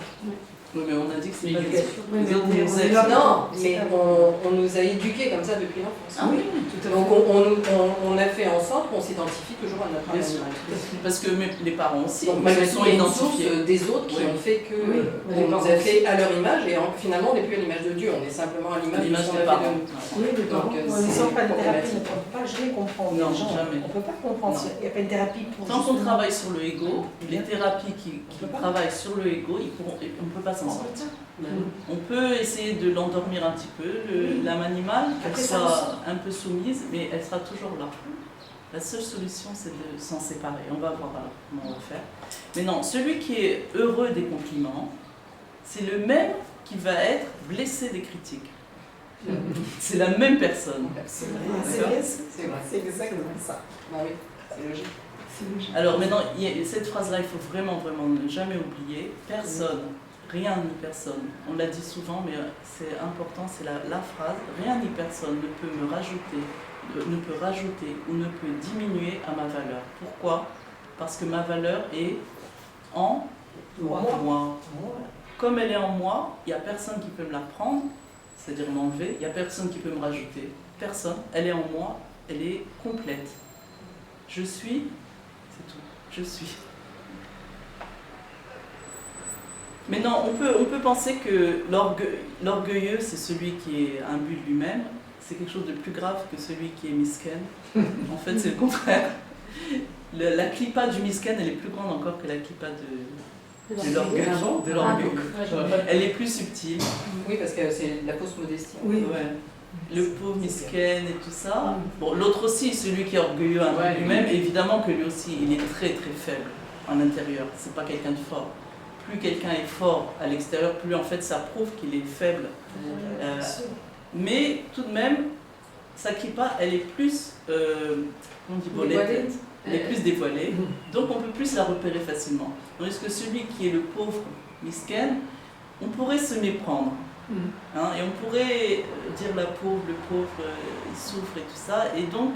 Oui, mais on a dit que c'est pas
L'éducation.
Oui, mais
Les autres
on est
nous
là
aident.
pour-
Non,
C'est
mais
pas
on nous a éduqués comme ça depuis l'enfance.
Ah oui,
tout à fait.
Donc on a fait en sorte qu'on s'identifie toujours à notre
bien sûr.
animal.
Parce que les parents aussi,
Donc
ils
malgré
se
tout,
sont
il y a une
identifiés.
source des autres qui
Oui.
ont fait que
Oui, les
on nous
parents
a fait à leur image et finalement on n'est plus à l'image de Dieu, on est simplement à
À
l'image de
l'image
ce qu'on
des
a fait
parents.
de nous.
Oui, les parents.
Donc,
ouais,
Ils
mais
sont pas de thérapie,
problématique.
on ne peut pas, je les comprends.
Non,
les gens,
jamais.
on ne peut pas comprendre.
Non.
Il n'y a pas une thérapie pour.
Tant qu'on
justement-
travaille sur le ego, les thérapies qui
peut pas.
travaillent sur le ego, on ne peut pas s'en sortir. On peut essayer de l'endormir un petit peu, l'âme animale, qu'elle
Après, ça
soit
ressort.
un peu soumise, mais elle sera toujours là. La seule solution, c'est de s'en séparer. On va voir alors comment on va faire. Mais non, celui qui est heureux des compliments, c'est le même qui va être blessé des critiques. C'est la même personne.
C'est vrai,
D'accord.
C'est vrai.
c'est exactement ça.
Bah oui, c'est logique.
c'est logique.
Alors maintenant, cette phrase-là, il faut vraiment, vraiment ne jamais oublier. Personne, rien ni personne, on l'a dit souvent, mais c'est important, c'est la phrase, rien ni personne ne peut me rajouter, ne peut rajouter ou ne peut diminuer à ma valeur. Pourquoi? Parce que ma valeur est en moi. Comme elle est en moi, il n'y a personne qui peut me la prendre, c'est-à-dire m'enlever, il n'y a personne qui peut me rajouter. Personne, elle est en moi, elle est complète. Je suis, c'est tout, je suis. Maintenant, on peut penser que l'orgueilleux, c'est celui qui est imbu de lui-même. C'est quelque chose de plus grave que celui qui est misken. En fait, c'est le contraire. La clipa du misken, elle est plus grande encore que la clipa de l'orgueil. De l'orgueil. Elle est plus subtile.
Oui, parce que c'est la fausse modestie.
Oui.
Ouais. Le pauvre misken et tout ça. Bon, l'autre aussi, celui qui est orgueilleux imbu de lui-même, évidemment que lui aussi, il est très très faible en intérieur. C'est pas quelqu'un de fort. Plus quelqu'un est fort à l'extérieur, plus en fait ça prouve qu'il est faible. Mais tout de même, sa clipa, elle est plus, on dit
Dévoilée.
elle est plus dévoilée, donc on peut plus la repérer facilement. Tandis que celui qui est le pauvre misken, on pourrait se méprendre. Hein, et on pourrait dire le pauvre, il souffre et tout ça, et donc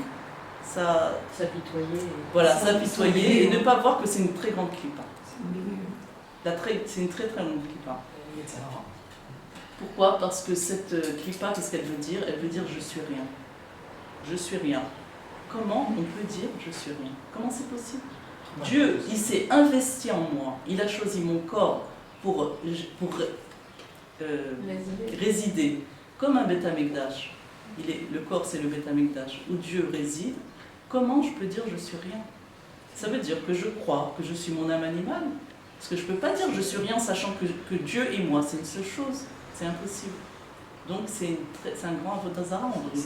ça,
S'apitoyer.
voilà, s'apitoyer et ne pas voir que c'est une très grande clipa.
C'est
C'est une très très longue clipa. Pourquoi? Parce que cette clipa, qu'est-ce qu'elle veut dire? Elle veut dire je suis rien. Je suis rien. Comment on peut dire je suis rien? Comment c'est possible? Dieu, il s'est investi en moi. Il a choisi mon corps pour résider comme un Beth Amikdash. le corps c'est le Beth Amikdash, où Dieu réside, comment je peux dire je suis rien? Ça veut dire que je crois que je suis mon âme animale. Parce que je ne peux pas dire je suis rien sachant que Dieu et moi, c'est une seule chose. C'est impossible. Donc c'est un grand avodazara, on va dire.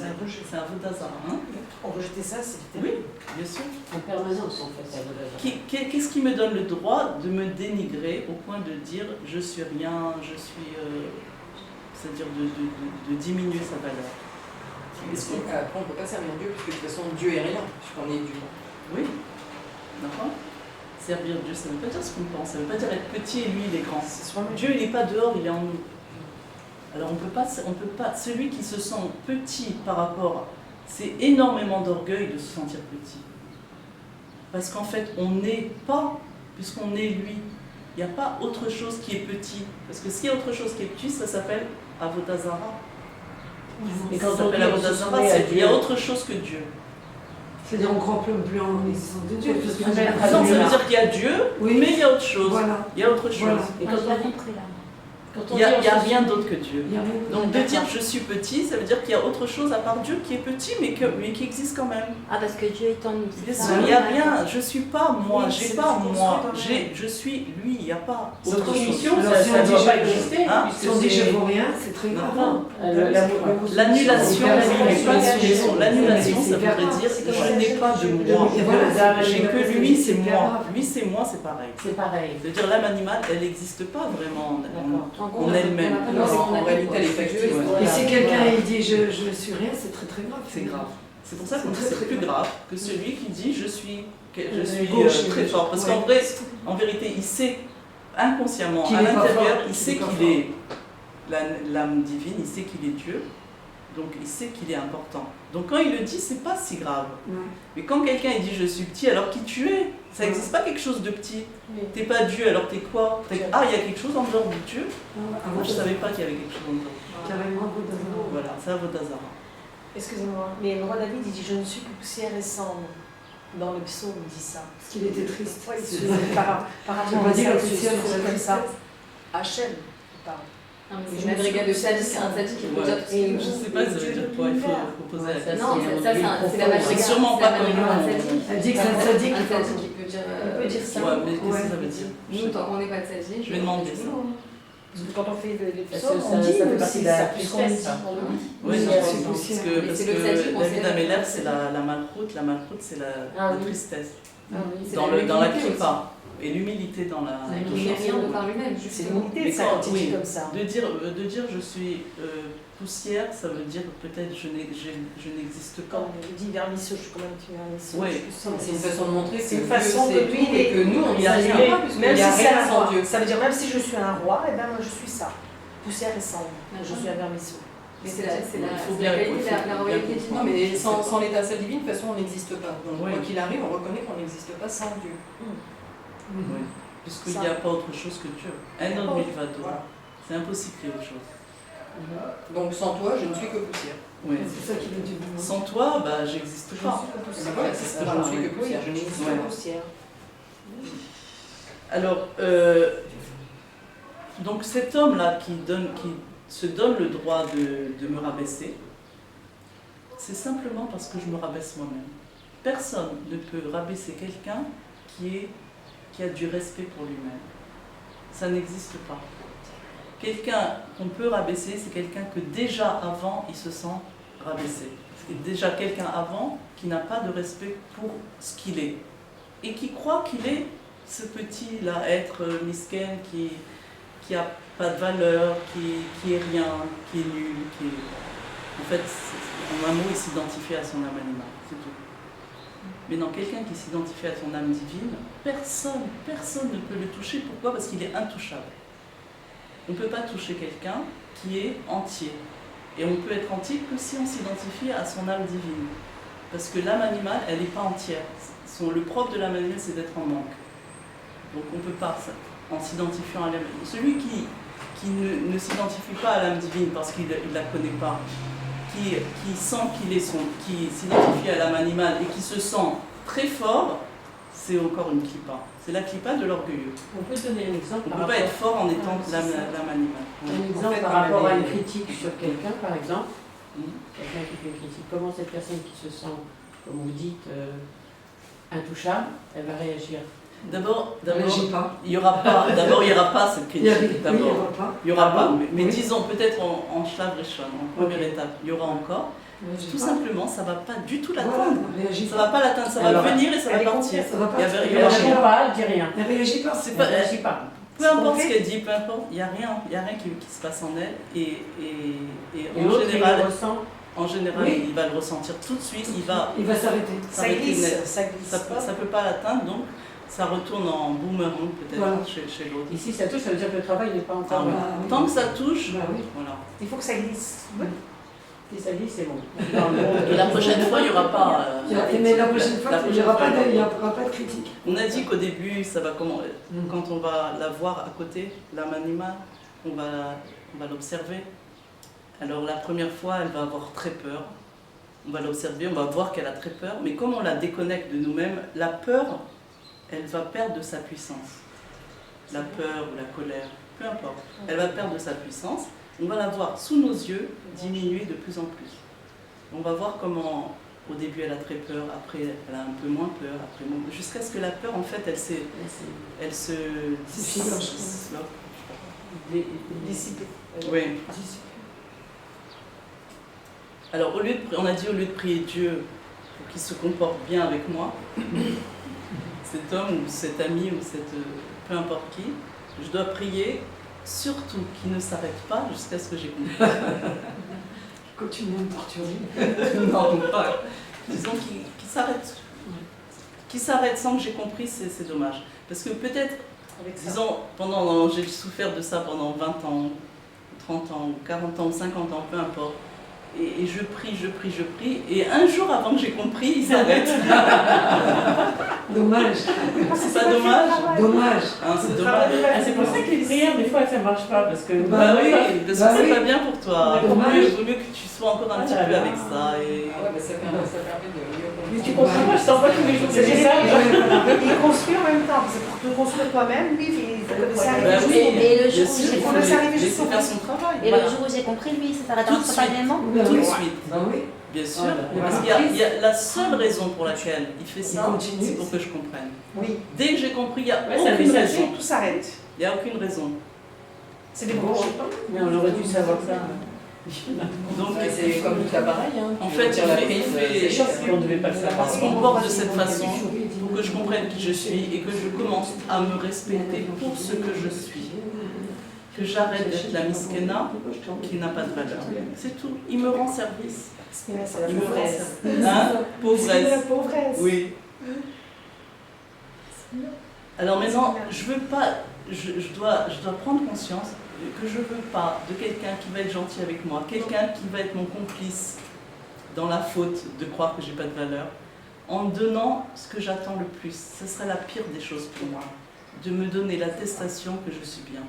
C'est un avodazara. Hein?
On rejetait ça, c'est
Oui,
terrible.
bien sûr.
En permanence, en fait, à Vodazara.
Qu'est-ce qui me donne le droit de me dénigrer au point de dire je suis rien, je suis. C'est-à-dire de diminuer sa valeur.
Après, on ne peut pas servir Dieu, parce que de toute façon, Dieu est rien, puisqu'on est Dieu.
Oui, d'accord. Servir Dieu, ça ne veut pas dire ce qu'on pense, ça ne veut pas dire être petit et lui il est grand. Dieu il n'est pas dehors, il est en nous. Alors on peut pas, celui qui se sent petit par rapport, c'est énormément d'orgueil de se sentir petit. Parce qu'en fait on n'est pas, puisqu'on est lui, il n'y a pas autre chose qui est petit. Parce que s'il y a autre chose qui est petit, ça s'appelle Avodazara. Et quand on s'appelle Avodazara, il y a autre chose que Dieu.
C'est-à-dire on ne croit plus en l'existence de Dieu. Parce que
Non, ça veut dire qu'il y a Dieu,
oui,
mais il y a autre chose.
Voilà.
Il y a autre chose.
Voilà.
Et
Moi,
quand
je l'ai compris là.
on
Il n'y a
dit on se-
rien d'autre que Dieu.
Il y a rien.
Donc de dire je suis petit, ça veut dire qu'il y a autre chose à part Dieu qui est petit, mais qui existe quand même.
Ah, parce que Dieu est en nous. c'est
Bien
ça.
sûr, il n'y a rien, je ne suis pas moi,
Oui,
j'ai
c'est
pas
ce qu'on
moi,
construit
je suis lui, il n'y a pas
C'est
autre
autre
chose.
Mission,
Alors,
ça
si on
ne
dit
doit pas
je-
exister.
Hein
puisque
Si on dit je
c'est-
vaux rien, c'est très grave.
Non.
L'annulation,
L'annulation, ça
hyper
voudrait
grave,
dire
c'est comme
je
la
n'ai pas de moi.
Et voilà,
J'ai que
c'est
lui, c'est
hyper
moi.
grave.
Lui, c'est moi, c'est pareil.
C'est pareil.
C'est-à-dire l'âme animale, elle n'existe pas vraiment
D'accord.
en elle-même.
Non, en réalité, elle est pas Dieu.
Ouais.
Et si quelqu'un il dit je suis rien, c'est très très grave.
C'est grave. C'est pour ça qu'on dit
C'est
que
très,
c'est plus
très
grave que celui qui dit je suis
gauche,
très fort. Parce
ouais.
qu'en vrai, en vérité, il sait inconsciemment,
Qu'il
à
est pas
l'intérieur,
fort,
il sait
qu'il est pas
qu'il est l'âme divine, il sait qu'il est Dieu, donc il sait qu'il est important. Donc quand il le dit, c'est pas si grave.
Ouais.
Mais quand quelqu'un il dit je suis petit, alors qui tu es? Ça n'existe pas quelque chose de petit. T'es pas Dieu, alors t'es quoi? Ah, il y a quelque chose en dehors de Dieu? Moi, je savais pas qu'il y avait quelque chose en dehors.
Carrément,
Voilà, ça vaut Dazara.
Excusez-moi, mais le roi David, il dit je ne suis que poussière et cendre. Dans le psaume, il dit ça.
parce qu'il était triste.
Ouais, par
J'ai
rapport
pas
à
dit
ça,
la
je
poussière,
suis
c'est la
comme ça.
tristesse.
Hachem, il parle.
C'est une agrégate de sadique, un sadique qui peut dire tout ce qu'il
Je
veut.
sais pas, ça veut dire quoi, il faut poser la question.
Non, ça, c'est la
C'est
madriga.
sûrement
c'est
pas
la
comme
madriga
nous,
d'un sadique.
Elle dit que c'est un sadique.
Un sadique qui peut dire.
Il peut dire ça.
Ouais, mais qu'est-ce que
Ouais.
ça veut dire?
Nous, tant qu'on n'est pas de sadique,
Je vais demander ça.
Parce que quand on fait les
Parce
psaumes,
que
on dit
ça fait
aussi
partie de la
ça, puisqu'on le
tristesse,
dit.
ça.
Oui,
Oui,
je
c'est
pense. Parce
poussière.
que,
Mais
parce
c'est le sadique,
que
on
David
sait.
Ameller, c'est la malchoute. La malchoute, c'est la
Ah oui.
tristesse.
Ah oui.
C'est
Dans
la
la
humilité
kripa. Et l'humilité dans la.
Il n'est rien de par lui-même,
C'est
justement.
l'unité
Mais
de ça
quand-
quand il
oui.
dit comme ça.
De dire je suis poussière, ça veut dire peut-être je n'existe pas.
Quand il dit vermisseau, je suis comme un petit vermisseau.
Oui.
C'est une façon de montrer que
C'est une
Dieu,
façon
c'est
que
tout
lui, il est-
et que nous, on
Il
n'y
a
arrive
rien,
pas, puisqu'il
même
n'y
si
a
c'est
rien
un
sans
roi.
Dieu.
Ça veut dire même si je suis un roi, et ben moi je suis ça. Poussière et cendre. Je suis un vermisseau.
Mais c'est la,
Il faut
c'est
bien-
la qualité,
il faut
la
bien
royauté divine.
comprendre.
Non, mais sans l'étincelle divine, de toute façon, on n'existe pas. Donc,
Oui.
quoi qu'il arrive, on reconnaît qu'on n'existe pas sans Dieu.
Oui. Puisqu'il
Ça.
n'y a pas autre chose que Dieu. Un autre milvado.
Voilà.
C'est impossible qu'il y ait autre chose.
Donc, sans toi, je ne suis que poussière.
Oui.
C'est ça qu'il a dit.
Sans toi, bah, j'existe pas.
Voilà, c'est ça, je ne suis que poussière. Je
Je
n'existe
suis
Ouais.
la poussière.
Alors, donc cet homme-là qui se donne le droit de me rabaisser, c'est simplement parce que je me rabaisse moi-même. Personne ne peut rabaisser quelqu'un qui a du respect pour lui-même. Ça n'existe pas. Quelqu'un qu'on peut rabaisser, c'est quelqu'un que déjà avant, il se sent rabaissé. C'est déjà quelqu'un avant qui n'a pas de respect pour ce qu'il est. Et qui croit qu'il est ce petit-là, être misken, qui a pas de valeur, qui est rien, qui est nul, En fait, en un mot, il s'identifie à son âme animale, c'est tout. Mais non, quelqu'un qui s'identifie à son âme divine, personne ne peut le toucher. Pourquoi? Parce qu'il est intouchable. On ne peut pas toucher quelqu'un qui est entier. Et on peut être entier que si on s'identifie à son âme divine. Parce que l'âme animale, elle n'est pas entière. Le propre de l'âme animale, c'est d'être en manque. Donc on ne peut pas, en s'identifiant à l'âme divine. Celui qui ne s'identifie pas à l'âme divine parce qu'il ne la connaît pas, qui sent qui s'identifie à l'âme animale et qui se sent très fort, c'est encore une clipa. C'est la clipa de l'orgueilleux.
On peut donner un exemple
On ne
par
peut pas
rapport,
être fort en étant
c'est
l'âme
ça.
animale.
un exemple
En fait,
par
comme
rapport à
elle
une
est-
critique sur quelqu'un, par exemple. quelqu'un qui fait une critique, comment cette personne qui se sent, comme vous dites, intouchable, elle va réagir?
D'abord,
Réagis pas.
il n'y aura pas cette
Il y
critique.
avait-
D'abord,
oui, il y aura pas.
il n'y aura
Ah
pas.
bon
Mais
Oui.
disons peut-être en Schlafreschon, en première
Ok.
étape, il y aura encore.
Réagis
Tout
pas.
simplement, ça ne va pas du tout
Voilà,
l'atteindre.
réagis
Ça
pas.
ne va pas l'atteindre, ça va
Alors,
venir et ça va
elle est
partir.
Ça va pas.
Il y avait- il y
Elle
aura
ne
rien.
répond pas, elle ne dit rien.
Elle réagit pas.
C'est
Elle
pas,
ne réagit pas.
peu importe ce
fait.
qu'elle dit, peu importe, il n'y a rien qui se passe en elle. Et
Et
en
l'autre, il
général,
le ressent.
il va le ressentir tout de suite. Il va
Il va s'arrêter.
Ça
s'arrêter
glisse,
net.
ça glisse.
Ça
pas.
peut pas l'atteindre, donc ça retourne en boomerang peut-être
Voilà.
chez l'autre.
Ici, ça touche, ça veut dire que le travail n'est pas
Ah
encore.
ouais.
Bah, oui.
Tant que ça touche,
Bah oui.
voilà.
Il faut que ça glisse.
Si ça dit, c'est bon.
Et la prochaine fois, il n'y aura pas.
Mais la prochaine fois,
La
il n'y
prochaine
aura,
fois,
il y aura pas de critique.
On a dit qu'au début, ça va comment
Mm.
quand on va la voir à côté, l'âme animale, on va l'observer. Alors la première fois, elle va avoir très peur. On va l'observer, on va voir qu'elle a très peur. Mais comme on la déconnecte de nous-mêmes, la peur, elle va perdre de sa puissance. La peur ou la colère, peu importe. Elle va perdre de sa puissance. On va la voir sous nos yeux diminuer de plus en plus. On va voir comment au début elle a très peur, après elle a un peu moins peur, après moins, jusqu'à ce que la peur en fait elle se
C'est filant, je
Dissipé.
Oui. Alors on a dit au lieu de prier Dieu pour qu'il se comporte bien avec moi, cet homme ou cet ami ou peu importe qui, je dois prier surtout qu'il ne s'arrête pas jusqu'à ce que j'ai compris.
Continue à me torturer.
Non, pas. Disons qu'il s'arrête. Qu'il s'arrête sans que j'ai compris, c'est dommage. Parce que peut-être,
Avec ça.
disons, j'ai souffert de ça pendant 20 ans, 30 ans, 40 ans, 50 ans, peu importe. Et je prie, et un jour avant que j'ai compris, il s'arrête.
Dommage.
C'est pas dommage?
Dommage.
Hein, c'est dommage.
Ah, c'est pour ça que les prières, des fois, ça ne marche pas. Parce que.
Bah oui, parce que
Bah
c'est
oui.
pas bien pour toi.
Dommage.
Vaut mieux que tu sois encore un petit peu avec ça. Et...
Ah ouais, bah ça permet de mieux comprendre.
Mais tu
Moi, je sens pas tous les jours que j'ai ça.
Il construit en même temps, c'est pour te construire toi-même, lui, il faut le laisser
Bah
arriver
oui,
jusqu'au bout.
Et le
bien
jour où
sûr,
j'ai
il faut
compris-
laisser
jusqu'au
faire
bout.
son travail.
Et
Voilà.
le jour où j'ai compris, lui, ça s'arrête
Tout de suite.
instantanément.
Bah
Tout de
oui.
suite.
Bah oui.
Bien sûr,
Voilà.
parce qu'il y a la seule raison pour laquelle il fait ça,
Il continue.
c'est pour que je comprenne.
Oui,
Dès que j'ai compris, il n'y a
Ouais, ça
aucune
fait ça,
raison.
tout s'arrête.
Il n'y a aucune raison.
C'est des bons.
Mais on aurait dû savoir ça.
Donc,
Ouais, c'est comme tout appareil. Hein.
En
Tu
fait,
retires la
il
prise,
fait-
c'est chaud.
On ne devait pas le savoir.
on se comporte de cette façon pour que je comprenne qui je suis et que je commence à me respecter pour ce que je suis. Que j'arrête d'être la miskena qui n'a pas de valeur. C'est tout. Il me rend service.
C'est la
Il me rend
pauvresse.
service. Hein?
C'est la
Pauvresse.
pauvresse.
Oui. Alors maintenant, je dois prendre conscience que je veux pas de quelqu'un qui va être gentil avec moi, quelqu'un qui va être mon complice dans la faute de croire que j'ai pas de valeur, en donnant ce que j'attends le plus. Ce serait la pire des choses pour moi, de me donner l'attestation que je suis bien.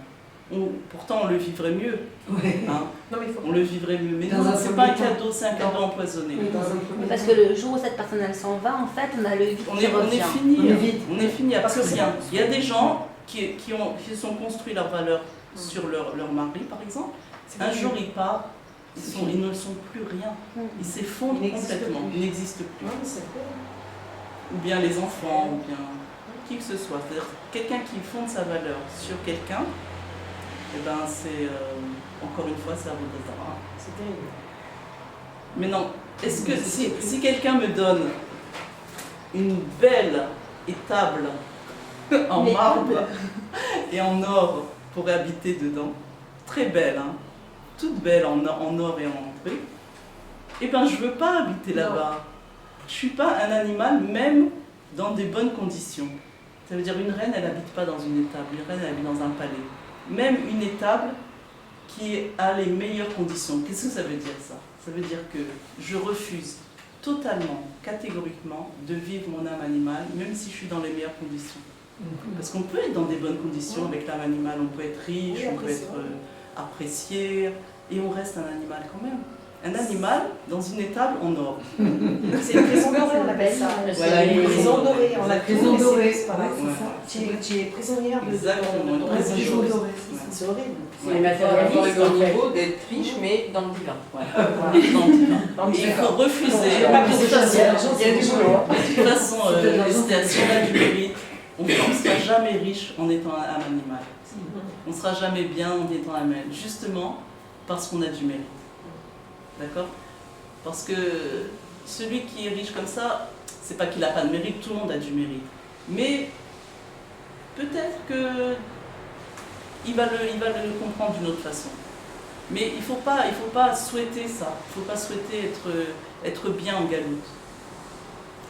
Pourtant, on le vivrait mieux.
Ouais.
Hein,
Non, mais il faut
on le vivrait mieux. Mais
Dans
non,
un
c'est pas un
premier temps.
cadeau, c'est un cadeau empoisonné.
Oui, dans un premier
Parce
temps.
que le jour où cette personne elle s'en va, en fait, on a le vide
On
qui
est
revient.
fini.
On est vide.
On est fini, il n'y a
Parce
plus
que c'est-
rien. Il y a des gens qui se sont construits leur valeur sur leur mari, par exemple.
C'est
Un
fini.
jour, ils partent, ils ne sont plus rien. Ils s'effondrent
Ils n'existent
complètement.
plus.
Ils n'existent plus.
Non, mais c'est cool.
Ou bien les enfants, ou bien qui que ce soit. C'est-à-dire quelqu'un qui fonde sa valeur sur quelqu'un, eh ben c'est encore une fois c'est à vous de voir.
C'est terrible.
Mais non, est-ce que si quelqu'un me donne une belle étable en
Mais
marbre et en or pour habiter dedans, très belle, hein, toute belle en or et en truc, eh ben je veux pas habiter là-bas. Je suis pas un animal, même dans des bonnes conditions. Ça veut dire une reine, elle habite pas dans une étable, une reine, elle habite dans un palais. Même une étable qui a les meilleures conditions. Qu'est-ce que ça veut dire ça? Ça veut dire que je refuse totalement, catégoriquement, de vivre mon âme animale, même si je suis dans les meilleures conditions. Parce qu'on peut être dans des bonnes conditions avec l'âme animale, on peut être riche,
Oui,
on peut
apprécié,
être apprécié, et on reste un animal quand même. un animal dans une étable en or.
C'est une prison dorée, on appelle ça.
Voilà,
Une prison dorée, on a
Prison
tout
dorée,
laissé, voilà.
ouais, c'est ça.
Tu es prisonnière de
Exactement, une
ton
prison
rêve.
dorée.
C'est horrible.
C'est les
On va
matérialistes,
arriver au
en fait.
niveau d'être riche, mais dans le divin.
Dans le divin.
Donc,
Et il faut refuser.
C'est pas
De toute
possible,
façon,
il y a du boulot.
de toute façon, si on a du mérite, on ne sera jamais riche en étant un animal. On ne sera jamais bien en étant un animal, justement parce qu'on a du mérite. D'accord? Parce que celui qui est riche comme ça, c'est pas qu'il n'a pas de mérite, tout le monde a du mérite. Mais peut-être que il va le comprendre d'une autre façon. Mais il faut pas souhaiter ça. Il ne faut pas souhaiter être bien en galoute.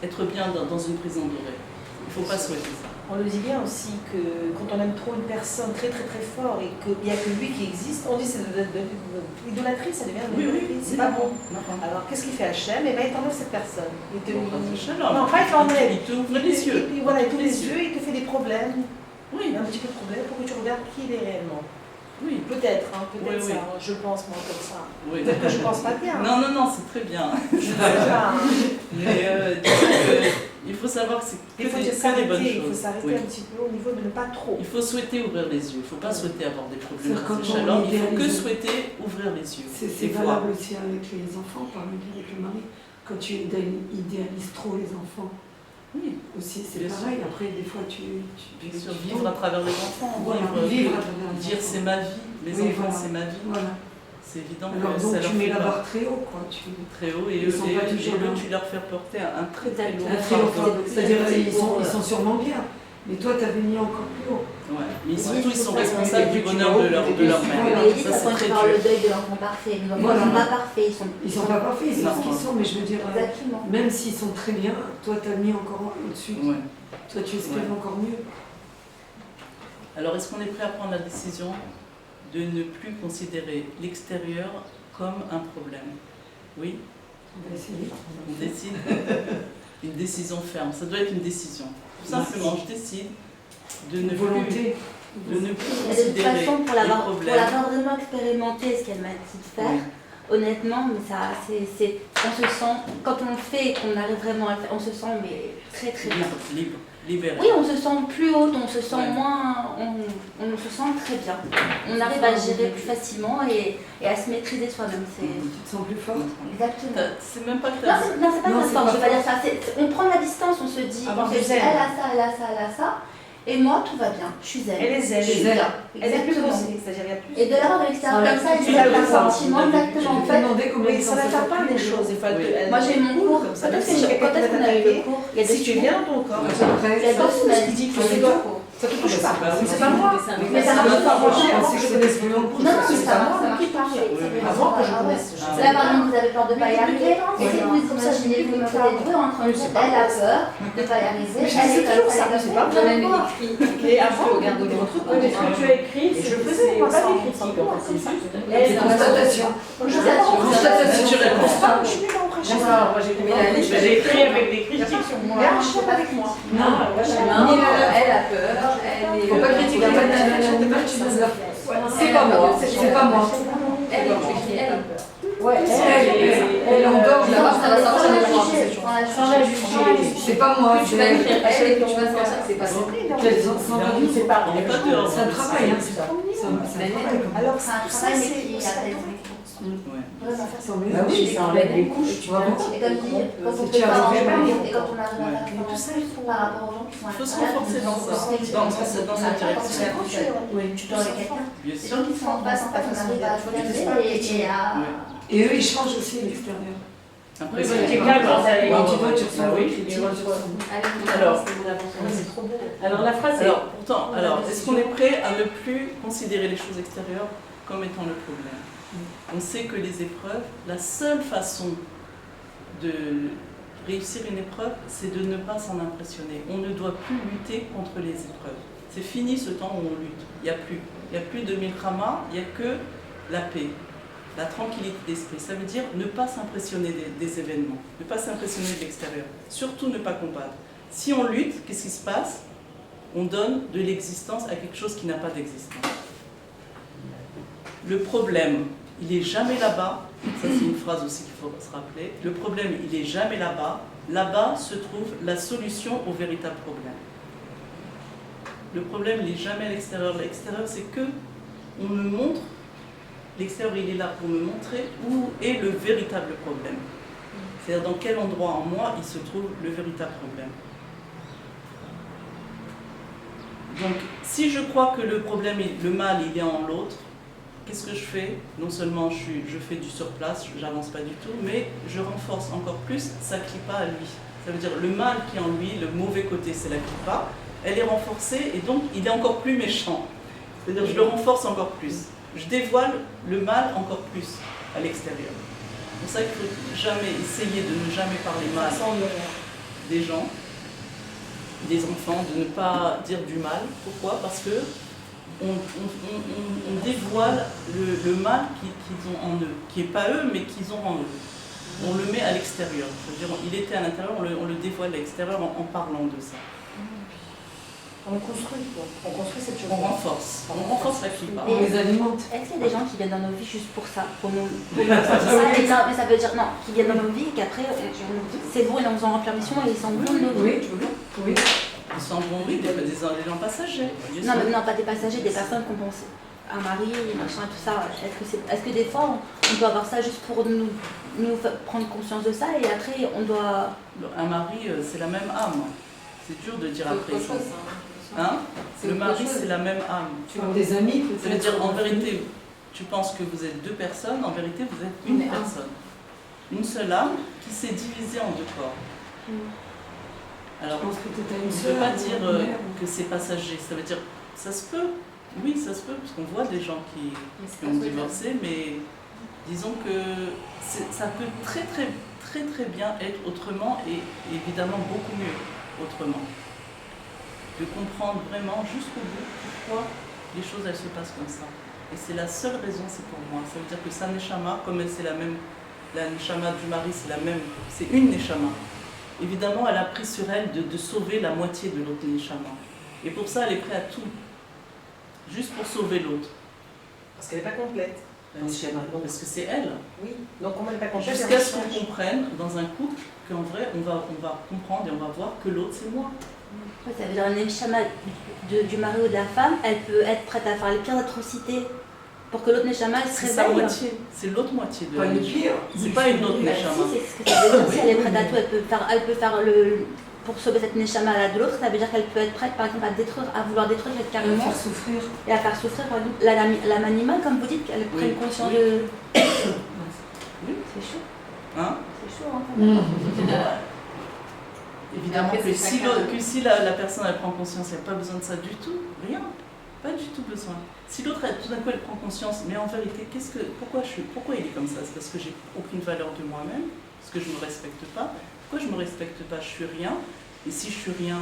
Être bien dans une prison dorée. Il ne faut pas souhaiter ça.
On le dit bien aussi que quand on aime trop une personne très très très fort et qu'il n'y a que lui qui existe, on dit c'est de l'idolâtrie, ça devient de l'idolâtrie, c'est pas bon. Alors qu'est-ce qu'il fait Hachem? Eh bien il t'enlève cette personne. Il te... Non, pas il t'enlève.
Il t'ouvre les yeux.
Et voilà, il t'ouvre les yeux, il te fait des problèmes.
Oui,
Un petit peu de problème pour que tu regardes qui il est réellement.
oui.
Peut-être, hein, peut-être
Oui, oui.
ça. Je pense moi comme ça.
Oui.
Peut-être que je pense pas bien.
Non, c'est très bien.
Je sais pas, hein.
Mais disons que il faut savoir que c'est
Il faut
que des
s'arrêter,
bonnes
il faut
choses.
s'arrêter
Oui.
un petit peu au niveau de ne pas trop.
Il faut souhaiter ouvrir les yeux. Il ne faut pas souhaiter avoir des problèmes
C'est comme
de
on
chaleur. Il faut que
idéalise.
souhaiter ouvrir les yeux.
C'est
et voir.
valable aussi avec les enfants, par exemple avec le mari. Quand tu idéalises trop les enfants,
Oui,
aussi c'est
Bien
pareil. Après, des fois,
bien sûr, vivre à travers les enfants.
Voilà,
vivre,
vivre à travers les
dire
enfants.
c'est ma vie, mes
Oui,
enfants
voilà.
c'est ma vie.
Voilà.
C'est évident
Alors
que
donc
ça leur
tu mets
fait
la
peur.
barre très haut, quoi.
Très haut et
Ils
eux,
sont pas toujours là.
tu leur fais porter un très très lourd
Un triomphe,
fardeau.
c'est-à-dire ils sont sûrement bien, mais toi tu avais mis encore plus haut.
Ouais. Mais surtout, ils sont
Oui,
responsables du bonheur de leur
Voilà.
mère.
Mais il dit
Ça,
ça
c'est
quand
très
tu parles
dur.
le deuil de l'enfant parfait. Les enfants
Voilà.
ne sont pas parfaits,
Ils sont pas parfaits, ils sont ce qu'ils sont, mais je veux dire,
Exactement.
même s'ils sont très bien, toi tu as mis encore au-dessus.
Ouais.
Toi tu espères
Ouais.
encore mieux.
Alors, est-ce qu'on est prêt à prendre la décision de ne plus considérer l'extérieur comme un problème? Oui,
On va essayer.
on décide. Une décision ferme, ça doit être une décision. Tout simplement, je décide de ne
Une volonté.
plus
Et de toute
considérer
façon, pour
les
l'avoir
problèmes.
vraiment expérimenté, ce qu'elle m'a dit de faire, honnêtement, mais ça, on se sent, quand on le fait et qu'on arrive vraiment à le faire, on se sent mais très très bien.
Libre, libéré.
Oui, on se sent plus haute, on se sent
Ouais.
moins, on se sent très bien. On arrive à gérer plus facilement et à se maîtriser soi-même. C'est
Tu te sens plus forte.
exactement.
C'est même pas que
Non, c'est pas
Non,
de
c'est
force,
pas
je veux pas dire ça. On prend la distance, on se dit,
Avoir
on se
du
dit,
zen.
elle a ça, elle a ça, elle a ça. Et moi, tout va bien. Je suis zen.
Elle est zen.
Je suis
Zen.
bien.
Elle est plus
Exactement.
posée, c'est-à-dire il y a plus.
Et de l'avoir de l'extérieur
Sans
comme ça,
l'habitude,
il y a
elle
un
a pas.
sentiment exactement. En
Je me
fait,
demandais combien
Oui,
de
ça
temps
va faire pas
fait.
des choses. Il faut
Oui.
moi j'ai eu mon cours.
comme ça.
Peut-être
Même si
que quand est-ce qu'on a eu le cours Il y a
Si
deux
tu es
semaines.
bien dans ton corps,
À peu
Il y a
près.
2 semaines.
ce qui dit que
J'ai
c'est
eu
toi.
le cours.
Ça te touche pas.
Bah oui,
C'est pas moi.
Mais ça marche pas.
Je pensais que je connaissais plus longtemps.
Non, non, mais
C'est
ça
pas
marche,
moi
ça marche
qui
pas.
parle.
Oui.
Avant que je
Ah ouais.
connaisse. je
Ah
sais
Là,
pas.
par exemple, vous avez peur de ne pas y arriver.
Oui,
Essayez de
non,
vous
comme ça,
imaginer, vous me faites deux en train de dire, elle a peur de ne pas y arriver.
Mais je
Elle
sais
est
toujours
comme
ça,
ça,
c'est pas
vous allez voir.
Et avant, regarde dans votre
Oui, mais ce que tu as écrit,
Et je
c'est
faisais, moi,
pas
sans-
des critiques, en fait, c'est juste.
C'est une constatation.
Tu réponds pas.
Je suis nulle en prêcher.
Moi, j'ai écrit avec des critiques sur moi.
Viens, je suis avec moi.
Non,
Elle a peur, elle est.
faut pas critiquer l'animal, tu nous as. C'est pas moi, c'est pas moi.
Elle est écrit, elle a peur.
Ouais,
Elle endort
Non,
là-bas.
ça va sortir de la juger.
sans la juger.
C'est pas moi,
Tu vas
c'est
écrire elle et tu vas sentir que c'est pas ça.
C'est pas
On n'est pas dehors.
un travail. Hein. C'est un travail.
Alors,
C'est un
tout ça,
travail
c'est.
qui
ça
a
dépend.
Ouais.
Vraiment.
Bah oui,
ça enlève les couches, tu vois.
Et comme dit, quand on
Tu
fait
as
pas
raison.
ensemble et quand on arrive à
Mais tout ça, il faut.
par rapport aux gens qui sont
Il faut se renforcer dans ça, dans cette direction.
Oui, tu dors avec quelqu'un.
Bien
Les
sûr.
gens qui sont en face, en fait, on arrive à se calmer et à.
Et eux, ils changent aussi à l'extérieur.
Après,
Oui,
c'est-
c'est calme, ça allait.
Quand tu vois, tu ressens
Oui,
critique.
tu vois.
Alors,
C'est trop beau.
Alors la phrase
Alors, pourtant, est-ce qu'on est prêt à ne plus considérer les choses extérieures comme étant le problème? On sait que les épreuves, la seule façon de réussir une épreuve, c'est de ne pas s'en impressionner. On ne doit plus lutter contre les épreuves. C'est fini ce temps où on lutte. Il n'y a plus de milkrama, il n'y a que la paix, la tranquillité d'esprit. Ça veut dire ne pas s'impressionner des événements, ne pas s'impressionner de l'extérieur. Surtout ne pas combattre. Si on lutte, qu'est-ce qui se passe? On donne de l'existence à quelque chose qui n'a pas d'existence. Le problème, il est jamais là-bas. Ça, c'est une phrase aussi qu'il faut se rappeler. Le problème, il est jamais là-bas. Là-bas se trouve la solution au véritable problème. Le problème, il n'est jamais à l'extérieur. L'extérieur, c'est que on me montre, l'extérieur, il est là pour me montrer où est le véritable problème. C'est-à-dire dans quel endroit en moi il se trouve le véritable problème. Donc, si je crois que le problème, le mal, il est en l'autre, qu'est-ce que je fais? Non seulement je fais du surplace, j'avance pas du tout, mais je renforce encore plus sa clipa à lui. Ça veut dire le mal qui est en lui, le mauvais côté, c'est la clipa, elle est renforcée et donc il est encore plus méchant. C'est-à-dire je le renforce encore plus. Je dévoile le mal encore plus à l'extérieur. C'est pour ça qu'il ne faut jamais essayer de ne jamais parler mal des gens, des enfants, de ne pas dire du mal. Pourquoi? Parce que on dévoile le mal qu'ils ont en eux, qui n'est pas eux, mais qu'ils ont en eux. On le met à l'extérieur. C'est-à-dire, il était à l'intérieur, on le dévoile à l'extérieur en parlant de ça.
On construit quoi. On construit cette chose.
On renforce la clipa.
On les alimente.
Est-ce qu'il y a des gens qui viennent dans nos vies juste pour ça, pour nous ça, et ça, mais ça veut dire non, qui viennent dans nos vies et qu'après c'est bon, ils nous ont rempli leur mission et ils s'en vont de nos vies.
Oui, tu veux bien? Oui.
Ils s'en vont, oui, des gens passagers.
Non, mais non, pas des passagers, des personnes qu'on pense un mari, machin, tout ça. Est-ce que des fois on peut avoir ça juste pour nous prendre conscience de ça et après on doit.
Un mari, c'est la même âme. C'est dur de dire après ça. Hein?
C'est
le
autre
mari,
chose.
c'est la même âme.
Tu as des amis peut-être.
Ça veut dire, en vérité, tu penses que vous êtes deux personnes, en vérité, vous êtes une personne. Une seule âme qui s'est divisée en deux corps. Alors,
Je pense que tu as
on
une
ne
sœur.
peut pas dire
ou une mère.
que c'est passager. Ça veut dire, ça se peut. Oui, ça se peut, parce qu'on voit des gens qui ont divorcé, mais disons que ça peut très bien être autrement et évidemment beaucoup mieux autrement. De comprendre vraiment jusqu'au bout pourquoi les choses elles se passent comme ça. Et c'est la seule raison, c'est pour moi. Ça veut dire que sa neshama, comme c'est la même, la neshama du mari, c'est la même, c'est une neshama. Évidemment, elle a pris sur elle de sauver la moitié de l'autre neshama. Et pour ça, elle est prête à tout. Juste pour sauver l'autre.
Parce qu'elle n'est pas complète.
La neshama. Parce que c'est elle.
Oui. Donc comment elle n'est pas complète?
Jusqu'à ce qu'on comprenne dans un couple qu'en vrai, on va comprendre et on va voir que l'autre, c'est moi.
Ouais, ça veut dire une neshama du mari ou de la femme, elle peut être prête à faire les pires atrocités pour que l'autre neshama elle se
C'est sa
réveille.
moitié. C'est l'autre moitié de
Pas
la
le
neshama.
pire.
C'est pas une autre
Bah,
neshama.
si, c'est ce que ça veut dire. Si elle est prête à tout, elle peut faire le. Pour sauver cette neshama là de l'autre, ça veut dire qu'elle peut être prête par exemple à vouloir détruire cette
Elle va
carrément
faire souffrir.
et à faire souffrir par exemple l'âme animale, comme vous dites, qu'elle prenne conscience
oui.
de.
Oui.
C'est chaud.
Hein?
C'est chaud, hein.
Évidemment
Après,
que
c'est
si,
chacun.
la personne elle prend conscience, elle n'a pas besoin de ça du tout, rien, pas du tout besoin. Si l'autre tout d'un coup elle prend conscience, mais en vérité, pourquoi il est comme ça? C'est parce que j'ai aucune valeur de moi-même, parce que je ne me respecte pas. Pourquoi je ne me respecte pas? Je suis rien, et si je suis rien,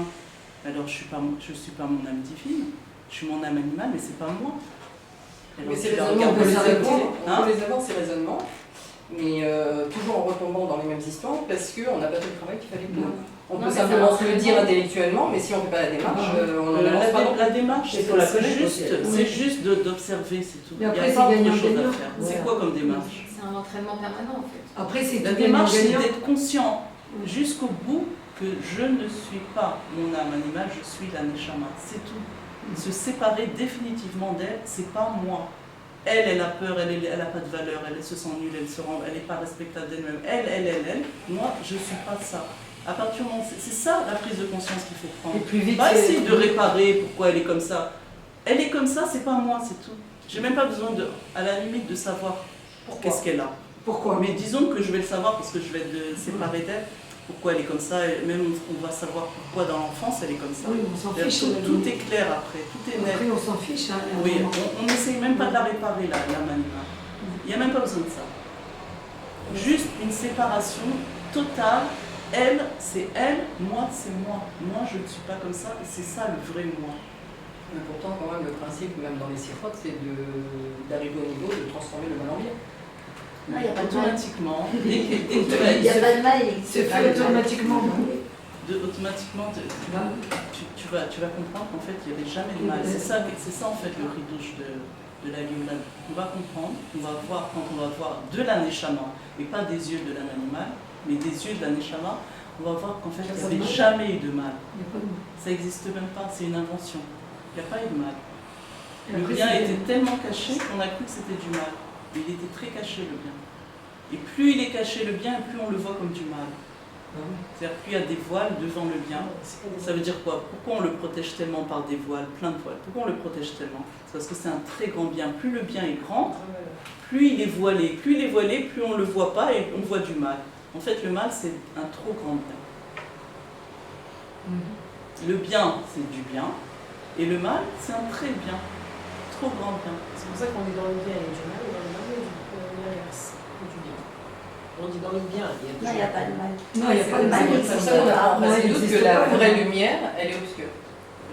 alors je suis pas mon âme divine, je suis mon âme animale, mais c'est pas moi. Alors,
Mais ces
tu la
raisonnements,
regardes
on peut les
s'arrêter,
avoir,
hein?
on peut les avoir, ces raisonnements, mais toujours en retombant dans les mêmes histoires parce qu'on n'a pas fait le travail qu'il fallait faire. On
Non,
peut
mais
simplement
ça
se le dire intellectuellement, mais si on ne fait pas la démarche, on n'en avance pas.
La démarche,
Il faut la connaître
c'est juste d'observer, c'est tout.
Mais après,
Il n'y a
c'est
pas autre
gagnant-gagnant.
chose à faire. C'est
Ouais.
quoi comme démarche?
C'est un entraînement permanent en fait.
Après, c'est
La
tout
démarche, c'est
gagnant-gagnant.
d'être conscient jusqu'au bout que je ne suis pas mon âme animale, je suis la neshama. C'est tout. Se séparer définitivement d'elle, c'est pas moi. Elle a peur, elle n'a pas de valeur, elle se sent nulle, elle n'est pas respectable d'elle-même. Elle. Moi, je ne suis pas ça. À partir du moment, c'est ça la prise de conscience qu'il faut prendre.
Et plus vite.
Pas
c'est-
essayer de réparer pourquoi elle est comme ça. Elle est comme ça, c'est pas moi, c'est tout. J'ai même pas besoin à la limite de savoir qu'est-ce qu'elle a.
Pourquoi?
Mais disons que je vais le savoir parce que je vais être séparée d'elle. Pourquoi elle est comme ça, et même on va savoir pourquoi dans l'enfance elle est comme ça.
Oui, on s'en fiche.
Tout est clair après, tout est net.
Après, on s'en fiche. Hein, à un
Oui,
moment.
on n'essaye même pas de la réparer là, la manima. Il n'y a même pas besoin de ça. Juste une séparation totale. Elle, c'est elle, moi, c'est moi. Moi, je ne suis pas comme ça, et c'est ça le vrai moi.
Mais pourtant, quand même, le principe, même dans les sirotes, c'est d'arriver au niveau de transformer le mal en bien.
Non, il n'y a pas de mal.
Automatiquement, dès que
Il n'y a pas de mal, il
C'est
existe.
fait automatiquement.
automatiquement, tu vas comprendre qu'en fait, il n'y avait jamais de mal. C'est ça en fait le ridouche de la Géoula, on va comprendre, on va voir, quand on va voir de la Neshama, et pas des yeux de l'âme animale, mais des yeux de la Neshama, on va voir qu'en fait, il n'y avait jamais eu de mal. Ça n'existe même pas, c'est une invention. Il n'y a pas eu de mal. Le bien était tellement caché qu'on a cru que c'était du mal. Mais il était très caché, le bien. Et plus il est caché, le bien, plus on le voit comme du mal. C'est-à-dire plus il y a des voiles devant le bien. Ça veut dire quoi? Pourquoi on le protège tellement par des voiles, plein de voiles? Pourquoi on le protège tellement? C'est parce que c'est un très grand bien. Plus le bien est grand, plus il est voilé. Plus il est voilé, plus on ne le voit pas et on voit du mal. En fait, le mal, c'est un trop grand bien. Le bien, c'est du bien. Et le mal, c'est un très bien. Trop grand bien.
C'est pour ça qu'on dit dans le bien, il y a du mal, et dans le mal, il y a l'inverse, il y a du bien. On dit dans le bien, il y a du
Non, il n'y a pas de mal.
Non, il n'y a pas de mal.
C'est ça qu'on apprend. C'est juste que la vraie lumière, elle est obscure.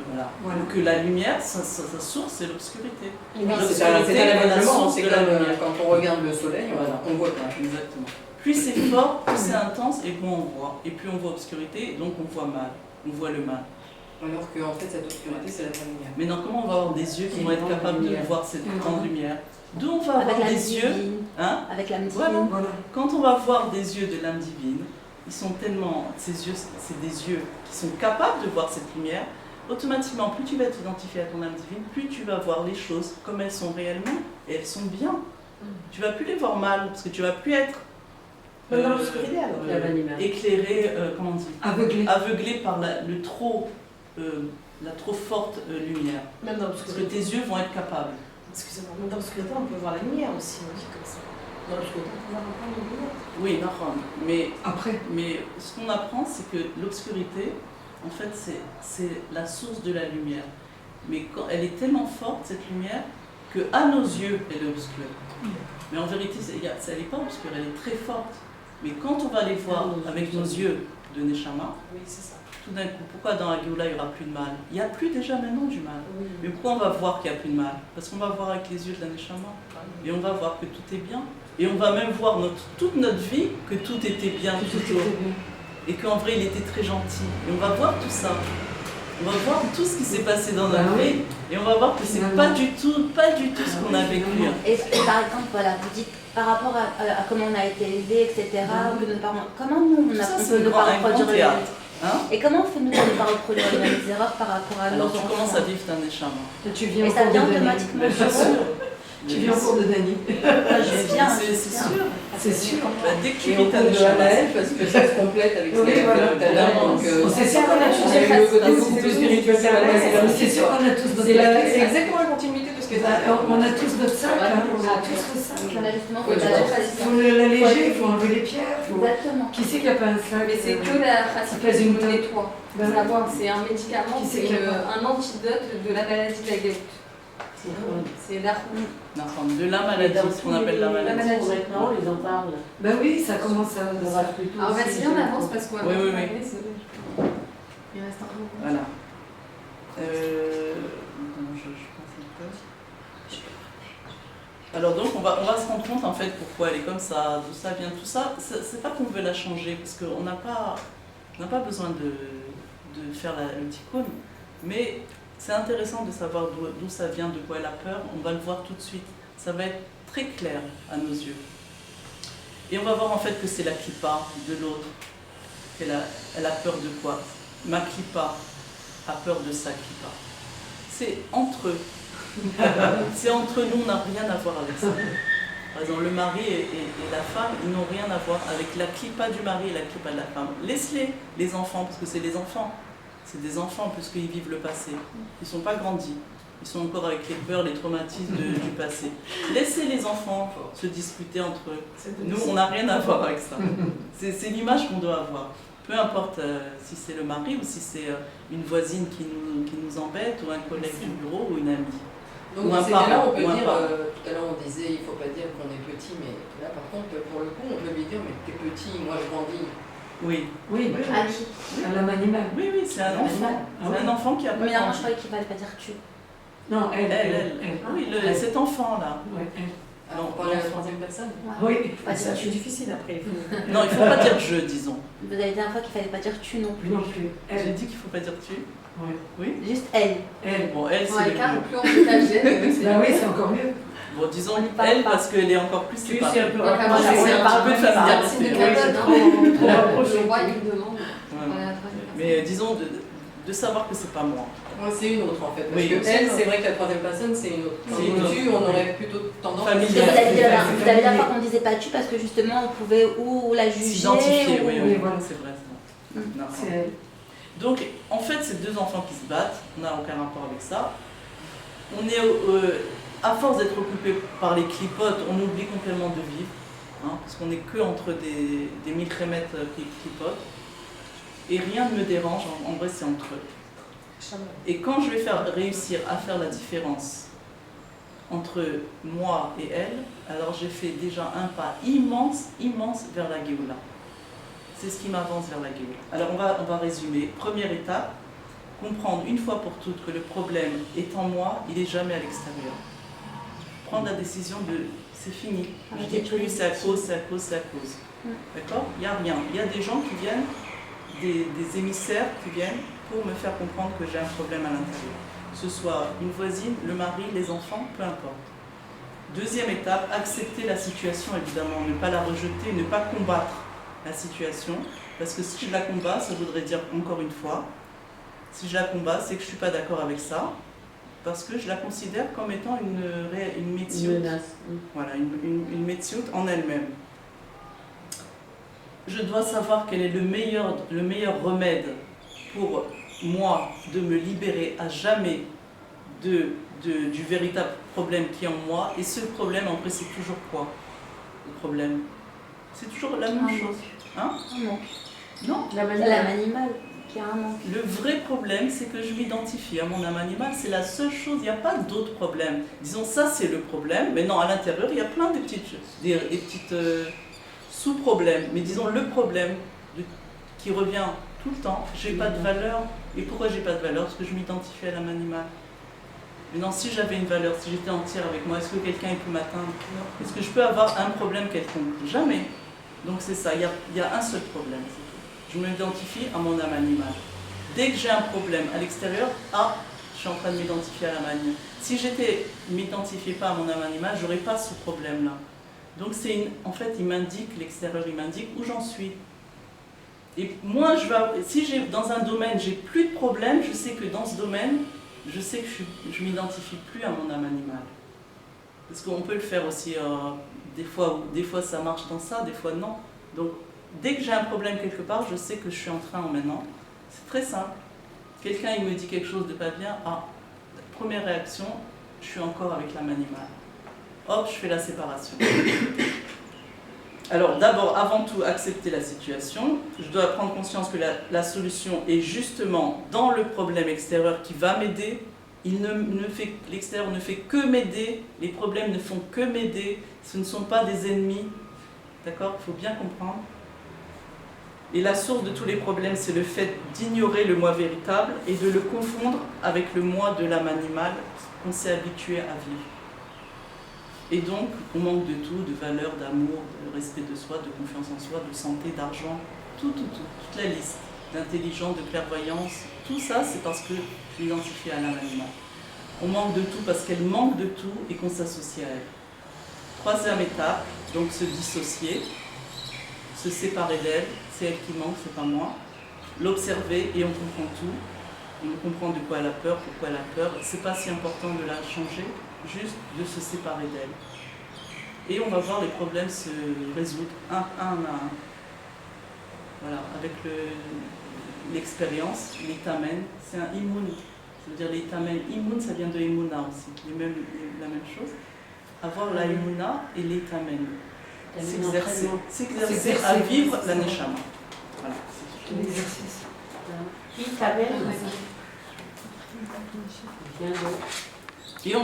Voilà.
Voilà.
Donc la lumière, sa source, c'est l'obscurité.
Oui,
L'obscurité
c'est un
est la
aveuglement,
source
c'est
de la
comme
lumière.
quand on regarde le soleil,
Voilà.
on voit pas.
Exactement. Plus c'est fort, plus c'est intense, et moins on voit. Et plus on voit obscurité, donc on voit mal. On voit le mal.
Alors qu'en fait, cette obscurité, c'est la vraie lumière.
Maintenant, comment on va avoir des yeux qui vont être capables de voir cette grande lumière? D'où on va
Avec
avoir
l'âme
des yeux,
divine.
hein?
Avec l'âme divine.
Voilà.
Voilà.
Quand on va voir des yeux de l'âme divine, ils sont tellement, ces yeux, c'est des yeux qui sont capables de voir cette lumière. Automatiquement, plus tu vas t'identifier à ton âme divine, plus tu vas voir les choses comme elles sont réellement, et elles sont bien. Tu vas plus les voir mal, parce que tu vas plus être
Dans l'obscurité, alors.
éclairé, comment on dit,
Aveuglé.
aveuglé par la trop forte lumière.
Même dans
Parce que
l'obscurité.
tes yeux vont être capables.
Excusez-moi, même dans l'obscurité, on peut voir la lumière aussi, on dit comme ça. Dans l'obscurité, on peut voir encore la lumière.
Oui, d'accord.
Après.
Mais ce qu'on apprend, c'est que l'obscurité, en fait, c'est la source de la lumière. Mais quand elle est tellement forte, cette lumière, qu'à nos yeux, elle est obscure. Mais en vérité, elle n'est pas obscure, elle est très forte. Mais quand on va les voir avec nos yeux de Neshama,
Oui, c'est ça.
tout d'un coup, pourquoi dans la Géoula, il n'y aura plus de mal? Il n'y a plus déjà maintenant du mal.
Oui.
Mais pourquoi on va voir qu'il n'y a plus de mal? Parce qu'on va voir avec les yeux de la Neshama. Et on va voir que tout est bien. Et on va même voir toute notre vie que tout était bien toujours. Et qu'en vrai, il était très gentil. Et on va voir tout ça. On va voir tout ce qui s'est passé dans notre vie. Et on va voir que c'est pas du tout ce qu'on a vécu.
Et par exemple, voilà, vous dites par rapport à comment on a été élevé, etc., que nos parents, comment nous, on
Ça,
peut
c'est
ne pas
un grand
reproduire les
théâtre. Hein?
Et comment on fait nous pour ne pas reproduire les mêmes erreurs par rapport à nos
Alors tu
enfants?
commences à vivre ta Neshama.
Tu viens
Et
au
ça
cours
vient
de Dany.
automatiquement.
Bien sûr.
Tu viens au cours de Dany.
Je viens,
C'est sûr.
C'est sûr.
Bah, dès que tu
Et au
vis ta
cours de
Neshama,
Anaël, parce que ça se complète avec ce
Oui,
qu'elle a
voilà.
fait tout à l'heure. Donc,
C'est sûr qu'on a tous
il y a eu le côté
des
beaucoup plus spirituel que la Anaël.
C'est sûr qu'on a tous notre
C'est
sac.
exactement la continuité de ce que tu as
On a tous notre sac, hein. On a tous le sac.
On a justement
Ouais,
fait
tu
la
vois.
Il
tradition.
faut l'alléger, il faut enlever les pierres.
Exactement.
Qui c'est qui n'a pas un sac?
Mais c'est que la
Ça
pratique
pèse une
du
tonne.
nettoie.
Ben,
Savoir, c'est un médicament,
Qui c'est
c'est
qui a pas
un antidote de la maladie de la goutte. C'est l'arbre.
de la maladie, ce qu'on appelle la maladie.
Maintenant, ils en parlent.
Ben oui, ça commence à.
On va plutôt
Alors
aussi
vas-y,
les
on
jeunes.
avance parce qu'on va
Oui, oui,
parler,
oui.
Il reste un peu.
Voilà. Attends, je pense un peu. Alors donc on va se rendre compte en fait pourquoi elle est comme ça, d'où ça vient, tout ça. C'est pas qu'on veut la changer parce qu'on n'a pas besoin de faire le tikkun, mais c'est intéressant de savoir d'où ça vient, de quoi elle a peur. On va le voir tout de suite. Ça va être très clair à nos yeux. Et on va voir en fait que c'est la kippa de l'autre. Elle a peur de quoi? Ma kippa a peur de sa kippa. C'est entre eux. C'est entre nous, on n'a rien à voir avec ça. Par exemple, le mari et la femme, ils n'ont rien à voir avec la kippa du mari et la kippa de la femme. Laisse-les, les enfants, parce que c'est les enfants. C'est des enfants puisqu'ils vivent le passé. Ils ne sont pas grandis. Ils sont encore avec les peurs, les traumatismes du passé. Laissez les enfants se disputer entre eux. Nous, on n'a rien à voir avec ça. C'est l'image qu'on doit avoir. Peu importe si c'est le mari ou si c'est une voisine qui nous embête ou un collègue du bureau ou une amie.
Donc dans ces cas-là, on peut dire, tout à l'heure on disait, il ne faut pas dire qu'on est petit, mais là par contre, pour le coup, on peut lui dire, mais t'es petit, moi je grandis.
Oui.
Oui,
À qui?
à l'âme animale.
Oui, c'est un enfant. C'est un enfant qui a pas
Mais non, moi
grandi.
je croyais qu'il fallait pas dire tu.
Non, elle.
Oui, cet enfant-là.
Ouais, elle.
Alors, on parlait à la troisième personne.
Oui,
Pas
ça
dire
c'est difficile après.
Non, il ne faut pas dire je, disons.
Vous avez dit la fois qu'il fallait pas dire tu non plus.
Non plus.
J'ai
Elle.
dit qu'il ne faut pas dire tu.
Oui.
Oui.
Juste elle.
Elle.
Bon, elle, c'est
Ouais,
le
car
mieux.
plus on est
Bah oui, c'est encore mieux.
Bon, disons
On y parle
elle
pas.
parce qu'elle est encore plus
Tu
séparée.
c'est un peu
Voilà,
rapproché,
c'est
c'est
un
un
peu de
peu
familiarité.
C'est une
Oui,
méthode,
trop
hein.
rapproché.
Le roi, il demande.
Ouais.
Voilà, la troisième personne.
Mais disons de savoir que c'est pas moi.
Moi, c'est une autre en fait. Parce
Oui,
que
c'est
elle,
ça.
c'est vrai que la troisième personne, c'est une autre.
C'est une autre.
Tu, on aurait plutôt tendance à
Et
Familial.
vous avez dit la
C'est
dernière
familier.
fois qu'on disait pas tu parce que justement on pouvait ou la juger
S'identifier,
ou...
oui,
Oui,
oui,
voilà.
c'est vrai.
Mm.
D'accord.
C'est elle.
Donc, en fait, ces deux enfants qui se battent, on n'a aucun rapport avec ça. On est, à force d'être occupé par les clipotes, on oublie complètement de vivre, hein, parce qu'on n'est que entre des micromètres qui clipotent. Et rien ne me dérange, en vrai, c'est entre eux. Et quand je vais réussir à faire la différence entre moi et elle, alors j'ai fait déjà un pas immense, immense vers la Géoula. C'est ce qui m'avance vers la Géoula. Alors on va résumer. Première étape, comprendre une fois pour toutes que le problème est en moi, il n'est jamais à l'extérieur. Prendre la décision de c'est fini. Je dis plus c'est à cause, c'est à cause, c'est à cause. D'accord? Il n'y a rien. Il y a des gens qui viennent, des émissaires qui viennent pour me faire comprendre que j'ai un problème à l'intérieur. Que ce soit une voisine, le mari, les enfants, peu importe. Deuxième étape, accepter la situation évidemment, ne pas la rejeter, ne pas combattre la situation. Parce que si je la combats, ça voudrait dire encore une fois, si je la combats, c'est que je ne suis pas d'accord avec ça, parce que je la considère comme étant une métiote. Voilà, une métiote en elle-même. Je dois savoir quel est le meilleur remède pour moi de me libérer à jamais du véritable problème qui est en moi. Et ce problème, en vrai, c'est toujours quoi? Le problème, c'est toujours la même chose. Hein? Non.
L'âme animale qui a un manque.
Le vrai problème, c'est que je m'identifie à mon âme animale. C'est la seule chose, il n'y a pas d'autre problème. Disons, ça, c'est le problème. Mais non, à l'intérieur, il y a plein de petites sous-problèmes. Mais disons, le problème qui revient tout le temps, j'ai pas de valeur. Et pourquoi j'ai pas de valeur? Parce que je m'identifie à l'âme animale. Mais non, si j'avais une valeur, si j'étais entière avec moi, est-ce que quelqu'un peut m'atteindre? Est-ce que je peux avoir un problème quelconque? Jamais. Donc c'est ça, il y a un seul problème, c'est tout. Je m'identifie à mon âme animale. Dès que j'ai un problème à l'extérieur, je suis en train de m'identifier à l'âme animale. Si j'étais m'identifiais pas à mon âme animale, j'aurais pas ce problème-là. Donc en fait, il m'indique, l'extérieur, il m'indique où j'en suis. Et moi, si dans un domaine, j'ai plus de problème, je sais que dans ce domaine, je sais que je m'identifie plus à mon âme animale. Parce qu'on peut le faire aussi, des fois ça marche dans ça, des fois non. Donc, dès que j'ai un problème quelque part, je sais que je suis en train maintenant. C'est très simple. Quelqu'un, il me dit quelque chose de pas bien, première réaction, je suis encore avec l'âme animale. Hop, je fais la séparation. Alors d'abord, avant tout, accepter la situation. Je dois prendre conscience que la solution est justement dans le problème extérieur qui va m'aider. L'extérieur ne fait que m'aider, les problèmes ne font que m'aider, ce ne sont pas des ennemis. D'accord? Il faut bien comprendre. Et la source de tous les problèmes, c'est le fait d'ignorer le moi véritable et de le confondre avec le moi de l'âme animale qu'on s'est habitué à vivre. Et donc, on manque de tout, de valeur, d'amour, de respect de soi, de confiance en soi, de santé, d'argent, toute la liste, d'intelligence, de clairvoyance. Tout ça, c'est parce que je m'identifie à l'âme animale. On manque de tout parce qu'elle manque de tout et qu'on s'associe à elle. Troisième étape, donc se dissocier, se séparer d'elle, c'est elle qui manque, c'est pas moi. L'observer et on comprend tout. On comprend de quoi elle a peur, pourquoi elle a peur. C'est pas si important de la changer, juste de se séparer d'elle. Et on va voir les problèmes se résoudre un à un. Voilà, avec l'expérience, l'itamen, c'est un immun. Ça veut dire l'itamen, immun, ça vient de imuna aussi, la même chose. Avoir la imuna et l'itamen. S'exercer à vivre la neshama. Voilà, c'est tout.
L'exercice.
Qui t'amène?
Ouais.
Bien d'autres.